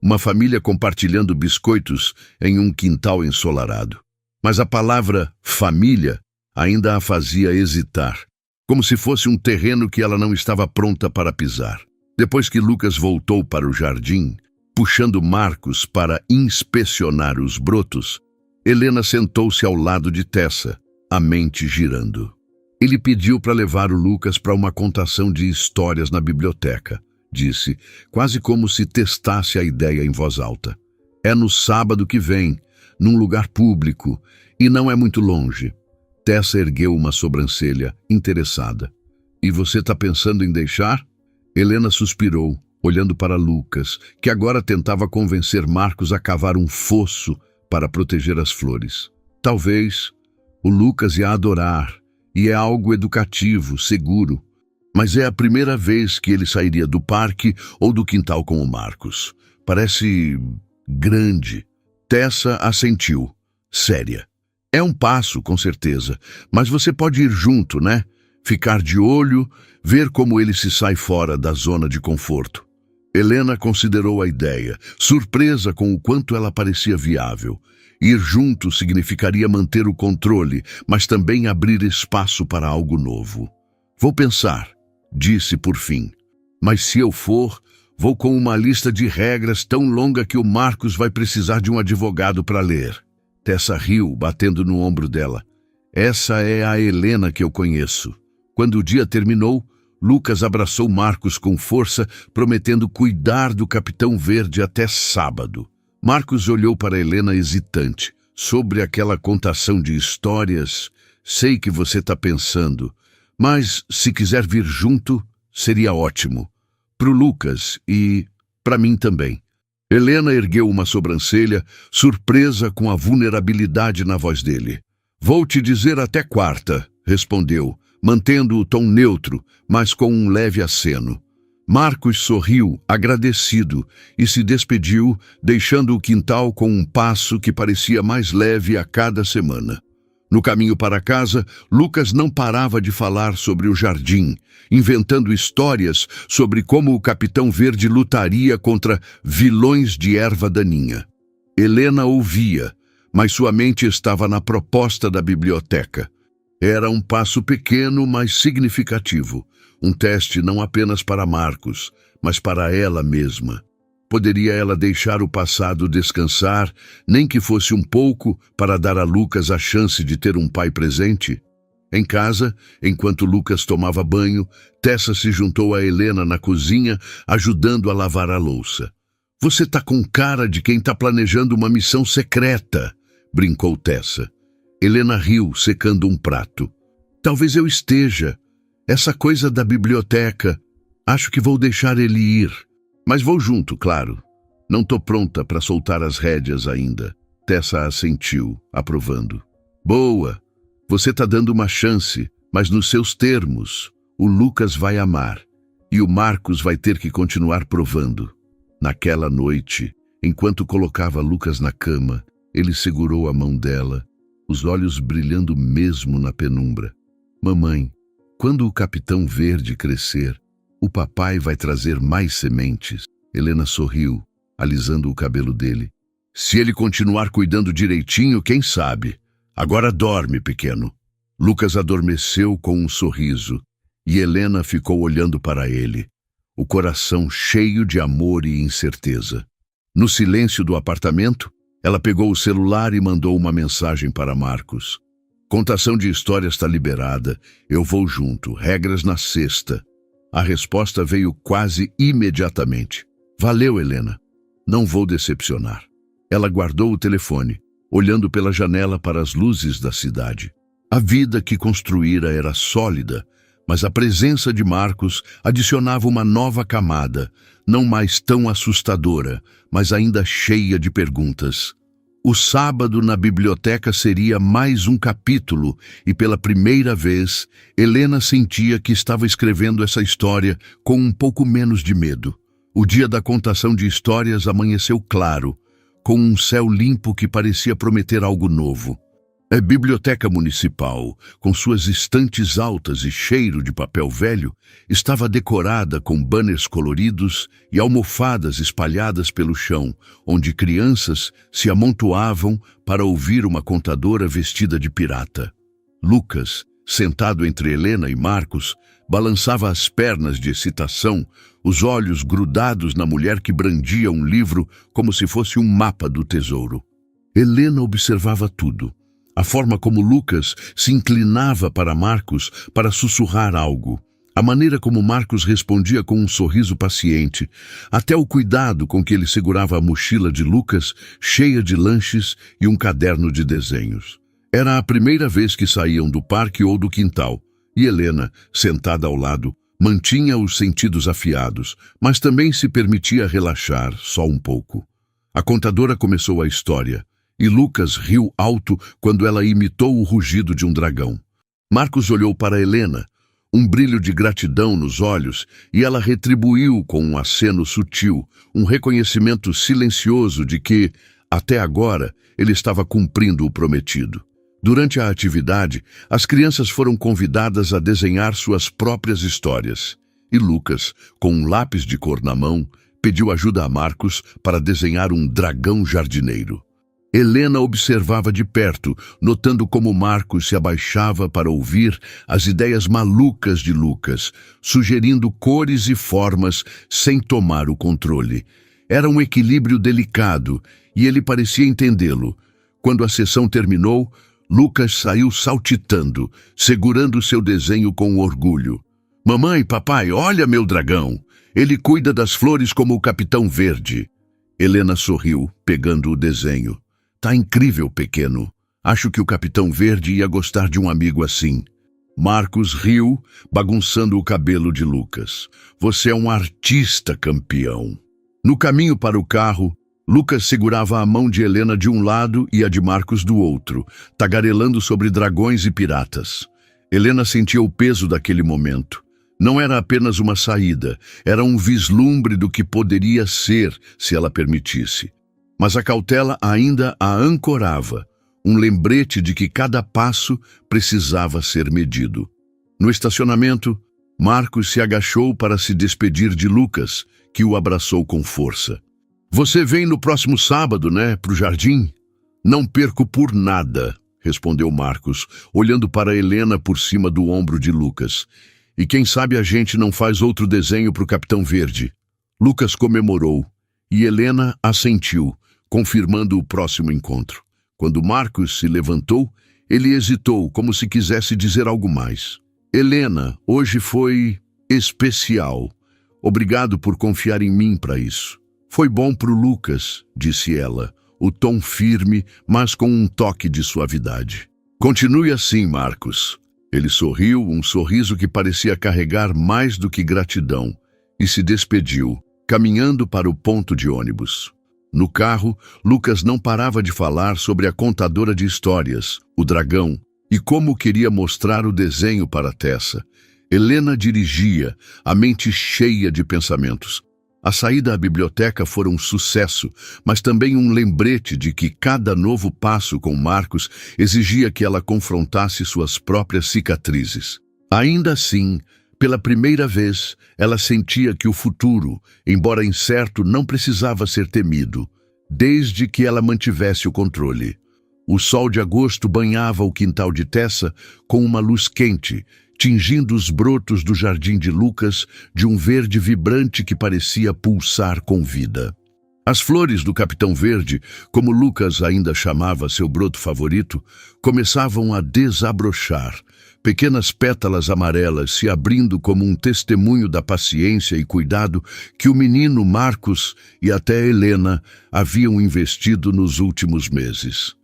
Uma família compartilhando biscoitos em um quintal ensolarado. Mas a palavra família ainda a fazia hesitar, como se fosse um terreno que ela não estava pronta para pisar. Depois que Lucas voltou para o jardim, puxando Marcos para inspecionar os brotos, Helena sentou-se ao lado de Tessa, a mente girando. Ele pediu para levar o Lucas para uma contação de histórias na biblioteca, disse, quase como se testasse a ideia em voz alta. É no sábado que vem, num lugar público, e não é muito longe. Tessa ergueu uma sobrancelha, interessada. E você está pensando em deixar? Helena suspirou, olhando para Lucas, que agora tentava convencer Marcos a cavar um fosso para proteger as flores. Talvez. O Lucas ia adorar, e é algo educativo, seguro. Mas é a primeira vez que ele sairia do parque ou do quintal com o Marcos. Parece grande. Tessa assentiu, séria. É um passo, com certeza, mas você pode ir junto, né? Ficar de olho, ver como ele se sai fora da zona de conforto. Helena considerou a ideia, surpresa com o quanto ela parecia viável. Ir junto significaria manter o controle, mas também abrir espaço para algo novo. Vou pensar, disse por fim. Mas se eu for, vou com uma lista de regras tão longa que o Marcos vai precisar de um advogado para ler. Tessa riu, batendo no ombro dela. Essa é a Helena que eu conheço. Quando o dia terminou, Lucas abraçou Marcos com força, prometendo cuidar do Capitão Verde até sábado. Marcos olhou para Helena hesitante. Sobre aquela contação de histórias, sei que você está pensando, mas se quiser vir junto, seria ótimo. Pro Lucas e para mim também. Helena ergueu uma sobrancelha, surpresa com a vulnerabilidade na voz dele. Vou te dizer até quarta, respondeu, mantendo o tom neutro, mas com um leve aceno. Marcos sorriu, agradecido, e se despediu, deixando o quintal com um passo que parecia mais leve a cada semana. No caminho para casa, Lucas não parava de falar sobre o jardim, inventando histórias sobre como o Capitão Verde lutaria contra vilões de erva daninha. Helena ouvia, mas sua mente estava na proposta da biblioteca. Era um passo pequeno, mas significativo. Um teste não apenas para Marcos, mas para ela mesma. Poderia ela deixar o passado descansar, nem que fosse um pouco, para dar a Lucas a chance de ter um pai presente? Em casa, enquanto Lucas tomava banho, Tessa se juntou a Helena na cozinha, ajudando a lavar a louça. "Você tá com cara de quem tá planejando uma missão secreta", brincou Tessa. Helena riu, secando um prato. "Talvez eu esteja. Essa coisa da biblioteca. Acho que vou deixar ele ir. Mas vou junto, claro. Não tô pronta para soltar as rédeas ainda." Tessa assentiu, aprovando. "Boa. Você tá dando uma chance, mas nos seus termos. O Lucas vai amar. E o Marcos vai ter que continuar provando." Naquela noite, enquanto colocava Lucas na cama, ele segurou a mão dela, os olhos brilhando mesmo na penumbra. "Mamãe, quando o Capitão Verde crescer, o papai vai trazer mais sementes." Helena sorriu, alisando o cabelo dele. "Se ele continuar cuidando direitinho, quem sabe? Agora dorme, pequeno." Lucas adormeceu com um sorriso, e Helena ficou olhando para ele, o coração cheio de amor e incerteza. No silêncio do apartamento, ela pegou o celular e mandou uma mensagem para Marcos. "Contação de histórias está liberada. Eu vou junto. Regras na sexta." A resposta veio quase imediatamente. "Valeu, Helena. Não vou decepcionar." Ela guardou o telefone, olhando pela janela para as luzes da cidade. A vida que construíra era sólida, mas a presença de Marcos adicionava uma nova camada, não mais tão assustadora, mas ainda cheia de perguntas. O sábado na biblioteca seria mais um capítulo e, pela primeira vez, Helena sentia que estava escrevendo essa história com um pouco menos de medo. O dia da contação de histórias amanheceu claro, com um céu limpo que parecia prometer algo novo. A biblioteca municipal, com suas estantes altas e cheiro de papel velho, estava decorada com banners coloridos e almofadas espalhadas pelo chão, onde crianças se amontoavam para ouvir uma contadora vestida de pirata. Lucas, sentado entre Helena e Marcos, balançava as pernas de excitação, os olhos grudados na mulher que brandia um livro como se fosse um mapa do tesouro. Helena observava tudo. A forma como Lucas se inclinava para Marcos para sussurrar algo. A maneira como Marcos respondia com um sorriso paciente. Até o cuidado com que ele segurava a mochila de Lucas, cheia de lanches e um caderno de desenhos. Era a primeira vez que saíam do parque ou do quintal. E Helena, sentada ao lado, mantinha os sentidos afiados, mas também se permitia relaxar só um pouco. A contadora começou a história. E Lucas riu alto quando ela imitou o rugido de um dragão. Marcos olhou para Helena, um brilho de gratidão nos olhos, e ela retribuiu com um aceno sutil, um reconhecimento silencioso de que, até agora, ele estava cumprindo o prometido. Durante a atividade, as crianças foram convidadas a desenhar suas próprias histórias. E Lucas, com um lápis de cor na mão, pediu ajuda a Marcos para desenhar um dragão jardineiro. Helena observava de perto, notando como Marcos se abaixava para ouvir as ideias malucas de Lucas, sugerindo cores e formas sem tomar o controle. Era um equilíbrio delicado e ele parecia entendê-lo. Quando a sessão terminou, Lucas saiu saltitando, segurando seu desenho com orgulho. "Mamãe, papai, olha meu dragão! Ele cuida das flores como o Capitão Verde." Helena sorriu, pegando o desenho. "Tá incrível, pequeno. Acho que o Capitão Verde ia gostar de um amigo assim." Marcos riu, bagunçando o cabelo de Lucas. "Você é um artista, campeão." No caminho para o carro, Lucas segurava a mão de Helena de um lado e a de Marcos do outro, tagarelando sobre dragões e piratas. Helena sentia o peso daquele momento. Não era apenas uma saída, era um vislumbre do que poderia ser se ela permitisse. Mas a cautela ainda a ancorava, um lembrete de que cada passo precisava ser medido. No estacionamento, Marcos se agachou para se despedir de Lucas, que o abraçou com força. "Você vem no próximo sábado, né, pro jardim?" "Não perco por nada." respondeu Marcos, olhando para Helena por cima do ombro de Lucas. E quem sabe a gente não faz outro desenho para o Capitão Verde? Lucas comemorou, e Helena assentiu, confirmando o próximo encontro. Quando Marcos se levantou, ele hesitou, como se quisesse dizer algo mais. Helena, hoje foi especial. Obrigado por confiar em mim para isso. Foi bom pro Lucas, disse ela, o tom firme, mas com um toque de suavidade. Continue assim, Marcos. Ele sorriu, um sorriso que parecia carregar mais do que gratidão, e se despediu, caminhando para o ponto de ônibus. No carro, Lucas não parava de falar sobre a contadora de histórias, o dragão, e como queria mostrar o desenho para Tessa. Helena dirigia, a mente cheia de pensamentos. A saída à biblioteca foi um sucesso, mas também um lembrete de que cada novo passo com Marcos exigia que ela confrontasse suas próprias cicatrizes. Ainda assim, pela primeira vez, ela sentia que o futuro, embora incerto, não precisava ser temido, desde que ela mantivesse o controle. O sol de agosto banhava o quintal de Tessa com uma luz quente, tingindo os brotos do jardim de Lucas de um verde vibrante que parecia pulsar com vida. As flores do Capitão Verde, como Lucas ainda chamava seu broto favorito, começavam a desabrochar, pequenas pétalas amarelas se abrindo como um testemunho da paciência e cuidado que o menino Marcos e até Helena haviam investido nos últimos meses.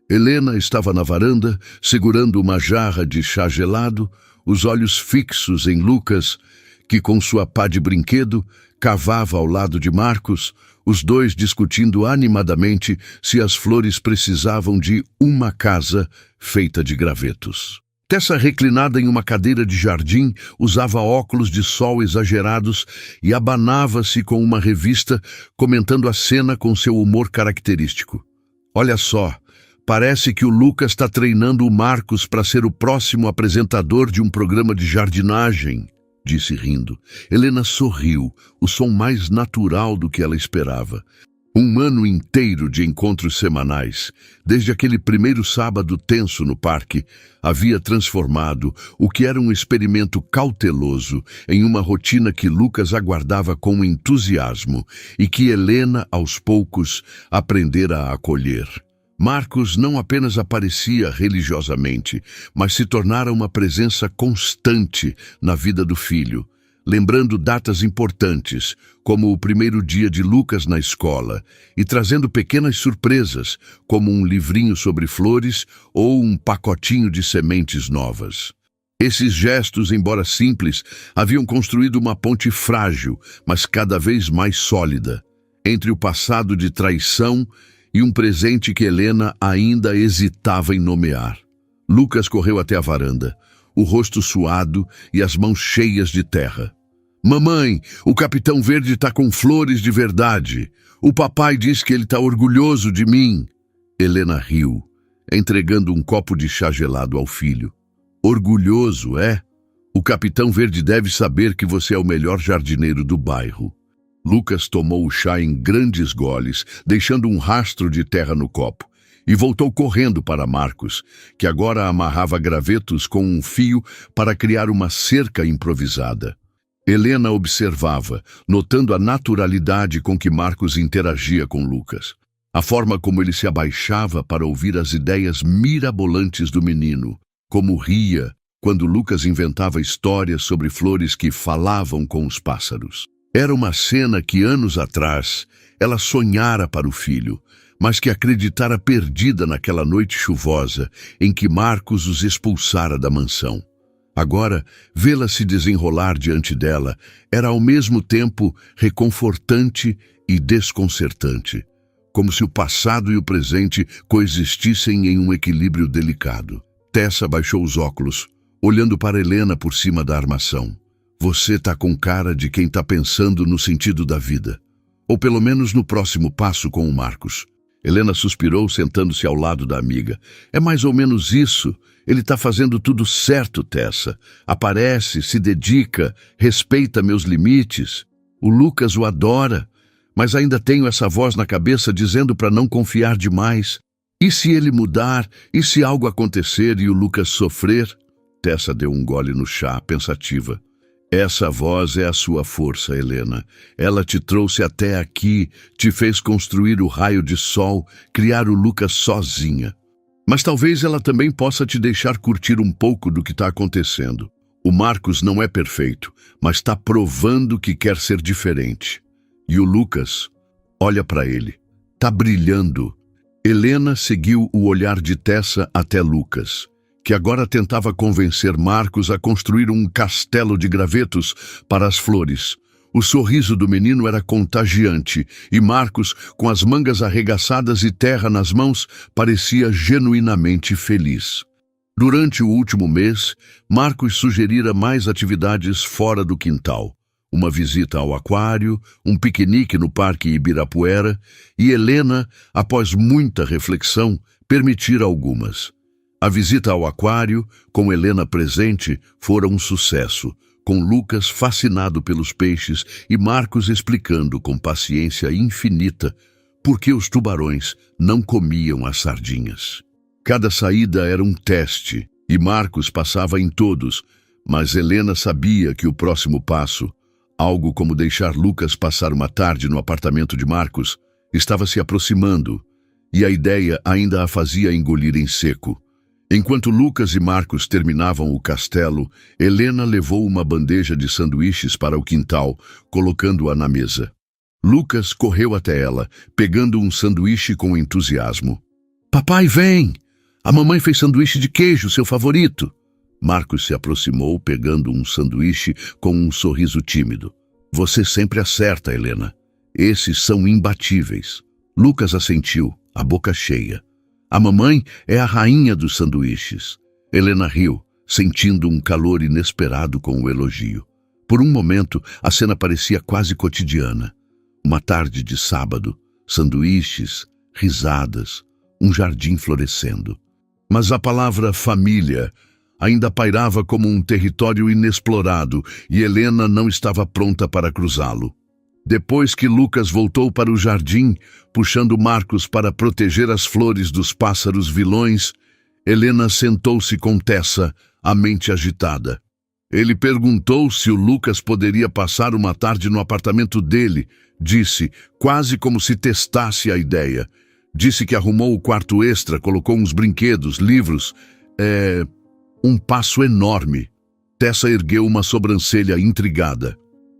Helena estava na varanda, segurando uma jarra de chá gelado, os olhos fixos em Lucas, que com sua pá de brinquedo cavava ao lado de Marcos, os dois discutindo animadamente se as flores precisavam de uma casa feita de gravetos. Tessa, reclinada em uma cadeira de jardim, usava óculos de sol exagerados e abanava-se com uma revista, comentando a cena com seu humor característico. Olha só, parece que o Lucas está treinando o Marcos para ser o próximo apresentador de um programa de jardinagem, disse rindo. Helena sorriu, o som mais natural do que ela esperava. Um ano inteiro de encontros semanais, desde aquele primeiro sábado tenso no parque, havia transformado o que era um experimento cauteloso em uma rotina que Lucas aguardava com entusiasmo e que Helena, aos poucos, aprendera a acolher. Marcos não apenas aparecia religiosamente, mas se tornara uma presença constante na vida do filho, lembrando datas importantes, como o primeiro dia de Lucas na escola, e trazendo pequenas surpresas, como um livrinho sobre flores ou um pacotinho de sementes novas. Esses gestos, embora simples, haviam construído uma ponte frágil, mas cada vez mais sólida, entre o passado de traição e um presente que Helena ainda hesitava em nomear. Lucas correu até a varanda, o rosto suado e as mãos cheias de terra. Mamãe, o Capitão Verde está com flores de verdade. O papai diz que ele está orgulhoso de mim. Helena riu, entregando um copo de chá gelado ao filho. Orgulhoso, é? O Capitão Verde deve saber que você é o melhor jardineiro do bairro. Lucas tomou o chá em grandes goles, deixando um rastro de terra no copo, e voltou correndo para Marcos, que agora amarrava gravetos com um fio para criar uma cerca improvisada. Helena observava, notando a naturalidade com que Marcos interagia com Lucas, a forma como ele se abaixava para ouvir as ideias mirabolantes do menino, como ria quando Lucas inventava histórias sobre flores que falavam com os pássaros. Era uma cena que, anos atrás, ela sonhara para o filho, mas que acreditara perdida naquela noite chuvosa em que Marcos os expulsara da mansão. Agora, vê-la se desenrolar diante dela era ao mesmo tempo reconfortante e desconcertante, como se o passado e o presente coexistissem em um equilíbrio delicado. Tessa baixou os óculos, olhando para Helena por cima da armação. Você tá com cara de quem tá pensando no sentido da vida. Ou pelo menos no próximo passo com o Marcos. Helena suspirou, sentando-se ao lado da amiga. É mais ou menos isso. Ele tá fazendo tudo certo, Tessa. Aparece, se dedica, respeita meus limites. O Lucas o adora, mas ainda tenho essa voz na cabeça dizendo para não confiar demais. E se ele mudar? E se algo acontecer e o Lucas sofrer? Tessa deu um gole no chá, pensativa. Essa voz é a sua força, Helena. Ela te trouxe até aqui, te fez construir o raio de sol, criar o Lucas sozinha. Mas talvez ela também possa te deixar curtir um pouco do que está acontecendo. O Marcos não é perfeito, mas está provando que quer ser diferente. E o Lucas, olha para ele, está brilhando. Helena seguiu o olhar de Tessa até Lucas, que agora tentava convencer Marcos a construir um castelo de gravetos para as flores. O sorriso do menino era contagiante e Marcos, com as mangas arregaçadas e terra nas mãos, parecia genuinamente feliz. Durante o último mês, Marcos sugerira mais atividades fora do quintal. Uma visita ao aquário, um piquenique no Parque Ibirapuera e Helena, após muita reflexão, permitira algumas. A visita ao aquário, com Helena presente, fora um sucesso, com Lucas fascinado pelos peixes e Marcos explicando com paciência infinita por que os tubarões não comiam as sardinhas. Cada saída era um teste e Marcos passava em todos, mas Helena sabia que o próximo passo, algo como deixar Lucas passar uma tarde no apartamento de Marcos, estava se aproximando e a ideia ainda a fazia engolir em seco. Enquanto Lucas e Marcos terminavam o castelo, Helena levou uma bandeja de sanduíches para o quintal, colocando-a na mesa. Lucas correu até ela, pegando um sanduíche com entusiasmo. "Papai, vem! A mamãe fez sanduíche de queijo, seu favorito." Marcos se aproximou, pegando um sanduíche com um sorriso tímido. "Você sempre acerta, Helena. Esses são imbatíveis." Lucas assentiu, a boca cheia. "A mamãe é a rainha dos sanduíches." Helena riu, sentindo um calor inesperado com o elogio. Por um momento, a cena parecia quase cotidiana. Uma tarde de sábado, sanduíches, risadas, um jardim florescendo. Mas a palavra família ainda pairava como um território inexplorado e Helena não estava pronta para cruzá-lo. Depois que Lucas voltou para o jardim, puxando Marcos para proteger as flores dos pássaros vilões, Helena sentou-se com Tessa, a mente agitada. Ele perguntou se o Lucas poderia passar uma tarde no apartamento dele, disse, quase como se testasse a ideia. Disse que arrumou o quarto extra, colocou uns brinquedos, livros. Um passo enorme. Tessa ergueu uma sobrancelha intrigada.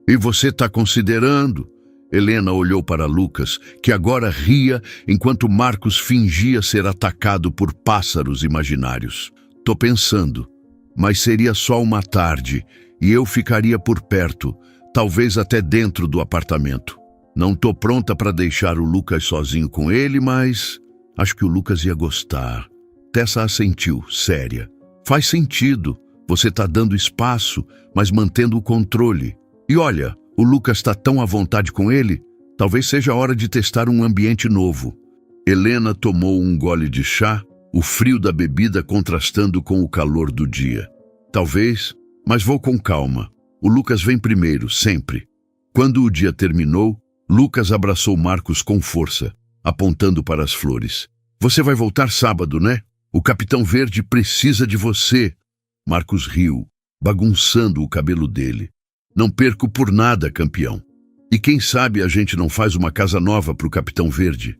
"E você está considerando?" Helena olhou para Lucas, que agora ria enquanto Marcos fingia ser atacado por pássaros imaginários. "Tô pensando, mas seria só uma tarde e eu ficaria por perto, talvez até dentro do apartamento. Não tô pronta para deixar o Lucas sozinho com ele, mas acho que o Lucas ia gostar." Tessa assentiu, séria. "Faz sentido. Você tá dando espaço, mas mantendo o controle. E olha, o Lucas está tão à vontade com ele, talvez seja a hora de testar um ambiente novo." Helena tomou um gole de chá, o frio da bebida contrastando com o calor do dia. "Talvez, mas vou com calma. O Lucas vem primeiro, sempre." Quando o dia terminou, Lucas abraçou Marcos com força, apontando para as flores. "Você vai voltar sábado, né? O Capitão Verde precisa de você." Marcos riu, bagunçando o cabelo dele. "Não perco por nada, campeão. E quem sabe a gente não faz uma casa nova para o Capitão Verde?"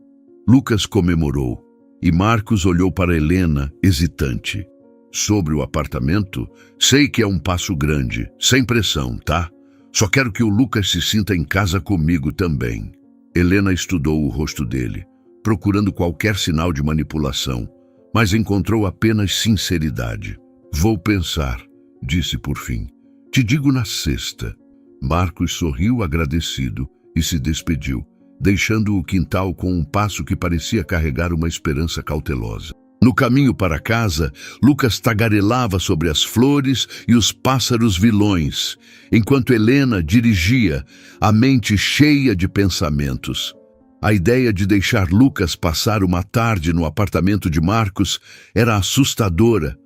Lucas comemorou, e Marcos olhou para Helena, hesitante. "Sobre o apartamento, sei que é um passo grande, sem pressão, tá? Só quero que o Lucas se sinta em casa comigo também." Helena estudou o rosto dele, procurando qualquer sinal de manipulação, mas encontrou apenas sinceridade. "Vou pensar", disse por fim. "Te digo na sexta." Marcos sorriu agradecido e se despediu, deixando o quintal com um passo que parecia carregar uma esperança cautelosa. No caminho para casa, Lucas tagarelava sobre as flores e os pássaros vilões, enquanto Helena dirigia, a mente cheia de pensamentos. A ideia de deixar Lucas passar uma tarde no apartamento de Marcos era assustadora,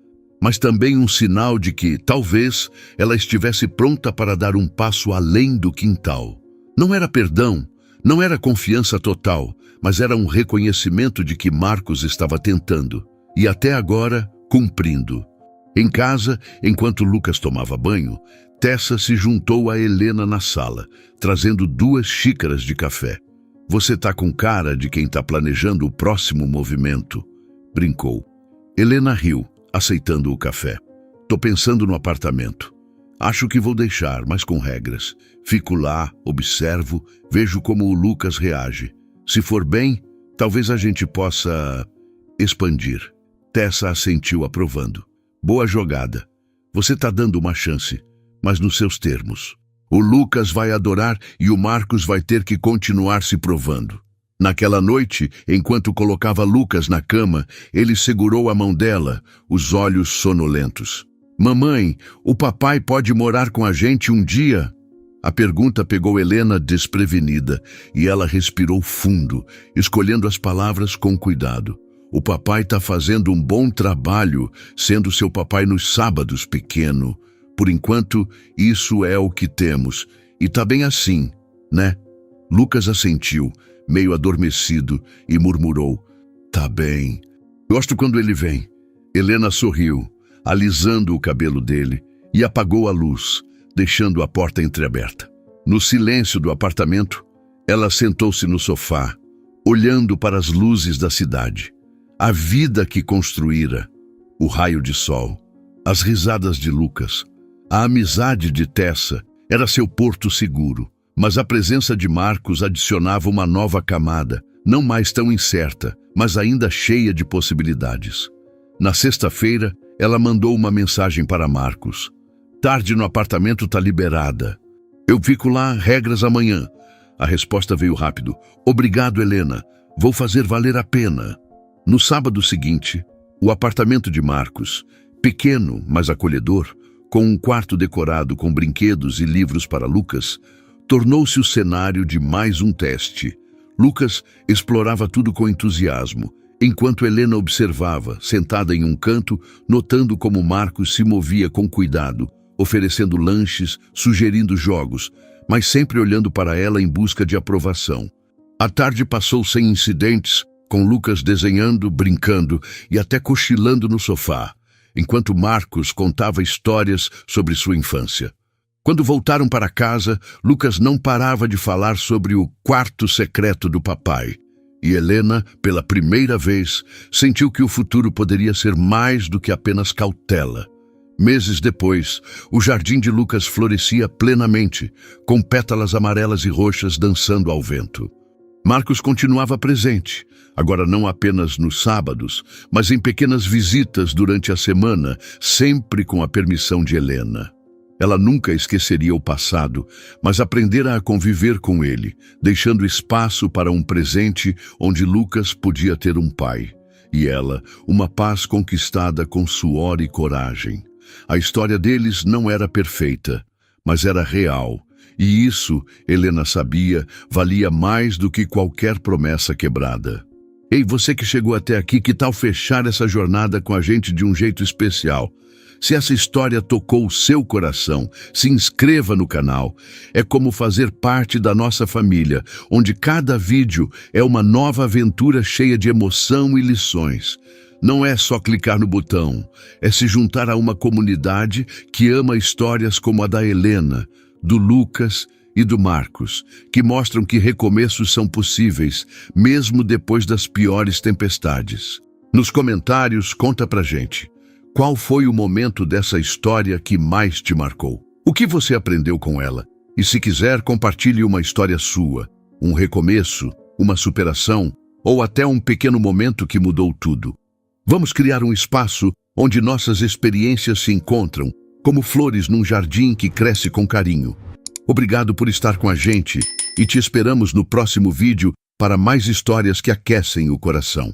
mas também um sinal de que, talvez, ela estivesse pronta para dar um passo além do quintal. Não era perdão, Não era confiança total, mas era um reconhecimento de que Marcos estava tentando, e até agora, cumprindo. Em casa, enquanto Lucas tomava banho, Tessa se juntou a Helena na sala, trazendo 2 xícaras de café. "Você tá com cara de quem tá planejando o próximo movimento", brincou. Helena riu, aceitando o café. "Tô pensando no apartamento. Acho que vou deixar, mas com regras. Fico lá, observo, vejo como o Lucas reage. Se for bem, talvez a gente possa expandir." Tessa assentiu aprovando. "Boa jogada. Você tá dando uma chance, mas nos seus termos. O Lucas vai adorar e o Marcos vai ter que continuar se provando." Naquela noite, enquanto colocava Lucas na cama, ele segurou a mão dela, os olhos sonolentos. "Mamãe, o papai pode morar com a gente um dia?" A pergunta pegou Helena desprevenida e ela respirou fundo, escolhendo as palavras com cuidado. "O papai tá fazendo um bom trabalho, sendo seu papai nos sábados, pequeno. Por enquanto, isso é o que temos. E tá bem assim, né?" Lucas assentiu, meio adormecido, e murmurou: "Tá bem. Gosto quando ele vem." Helena sorriu, alisando o cabelo dele, e apagou a luz, deixando a porta entreaberta. No silêncio do apartamento, ela sentou-se no sofá, olhando para as luzes da cidade. A vida que construíra, o raio de sol, as risadas de Lucas, a amizade de Tessa era seu porto seguro, mas a presença de Marcos adicionava uma nova camada, não mais tão incerta, mas ainda cheia de possibilidades. Na sexta-feira, ela mandou uma mensagem para Marcos. "Tarde no apartamento tá liberada. Eu fico lá, regras amanhã." A resposta veio rápido. "Obrigado, Helena. Vou fazer valer a pena." No sábado seguinte, o apartamento de Marcos, pequeno, mas acolhedor, com um quarto decorado com brinquedos e livros para Lucas, tornou-se o cenário de mais um teste. Lucas explorava tudo com entusiasmo, enquanto Helena observava, sentada em um canto, notando como Marcos se movia com cuidado, oferecendo lanches, sugerindo jogos, mas sempre olhando para ela em busca de aprovação. A tarde passou sem incidentes, com Lucas desenhando, brincando e até cochilando no sofá, enquanto Marcos contava histórias sobre sua infância. Quando voltaram para casa, Lucas não parava de falar sobre o quarto secreto do papai. E Helena, pela primeira vez, sentiu que o futuro poderia ser mais do que apenas cautela. Meses depois, o jardim de Lucas florescia plenamente, com pétalas amarelas e roxas dançando ao vento. Marcos continuava presente, agora não apenas nos sábados, mas em pequenas visitas durante a semana, sempre com a permissão de Helena. Ela nunca esqueceria o passado, mas aprendera a conviver com ele, deixando espaço para um presente onde Lucas podia ter um pai. E ela, uma paz conquistada com suor e coragem. A história deles não era perfeita, mas era real. E isso, Helena sabia, valia mais do que qualquer promessa quebrada. Ei, você que chegou até aqui, que tal fechar essa jornada com a gente de um jeito especial? Se essa história tocou o seu coração, se inscreva no canal. É como fazer parte da nossa família, onde cada vídeo é uma nova aventura cheia de emoção e lições. Não é só clicar no botão, é se juntar a uma comunidade que ama histórias como a da Helena, do Lucas e do Marcos, que mostram que recomeços são possíveis, mesmo depois das piores tempestades. Nos comentários, conta pra gente. Qual foi o momento dessa história que mais te marcou? O que você aprendeu com ela? E se quiser, compartilhe uma história sua, um recomeço, uma superação ou até um pequeno momento que mudou tudo. Vamos criar um espaço onde nossas experiências se encontram, como flores num jardim que cresce com carinho. Obrigado por estar com a gente e te esperamos no próximo vídeo para mais histórias que aquecem o coração.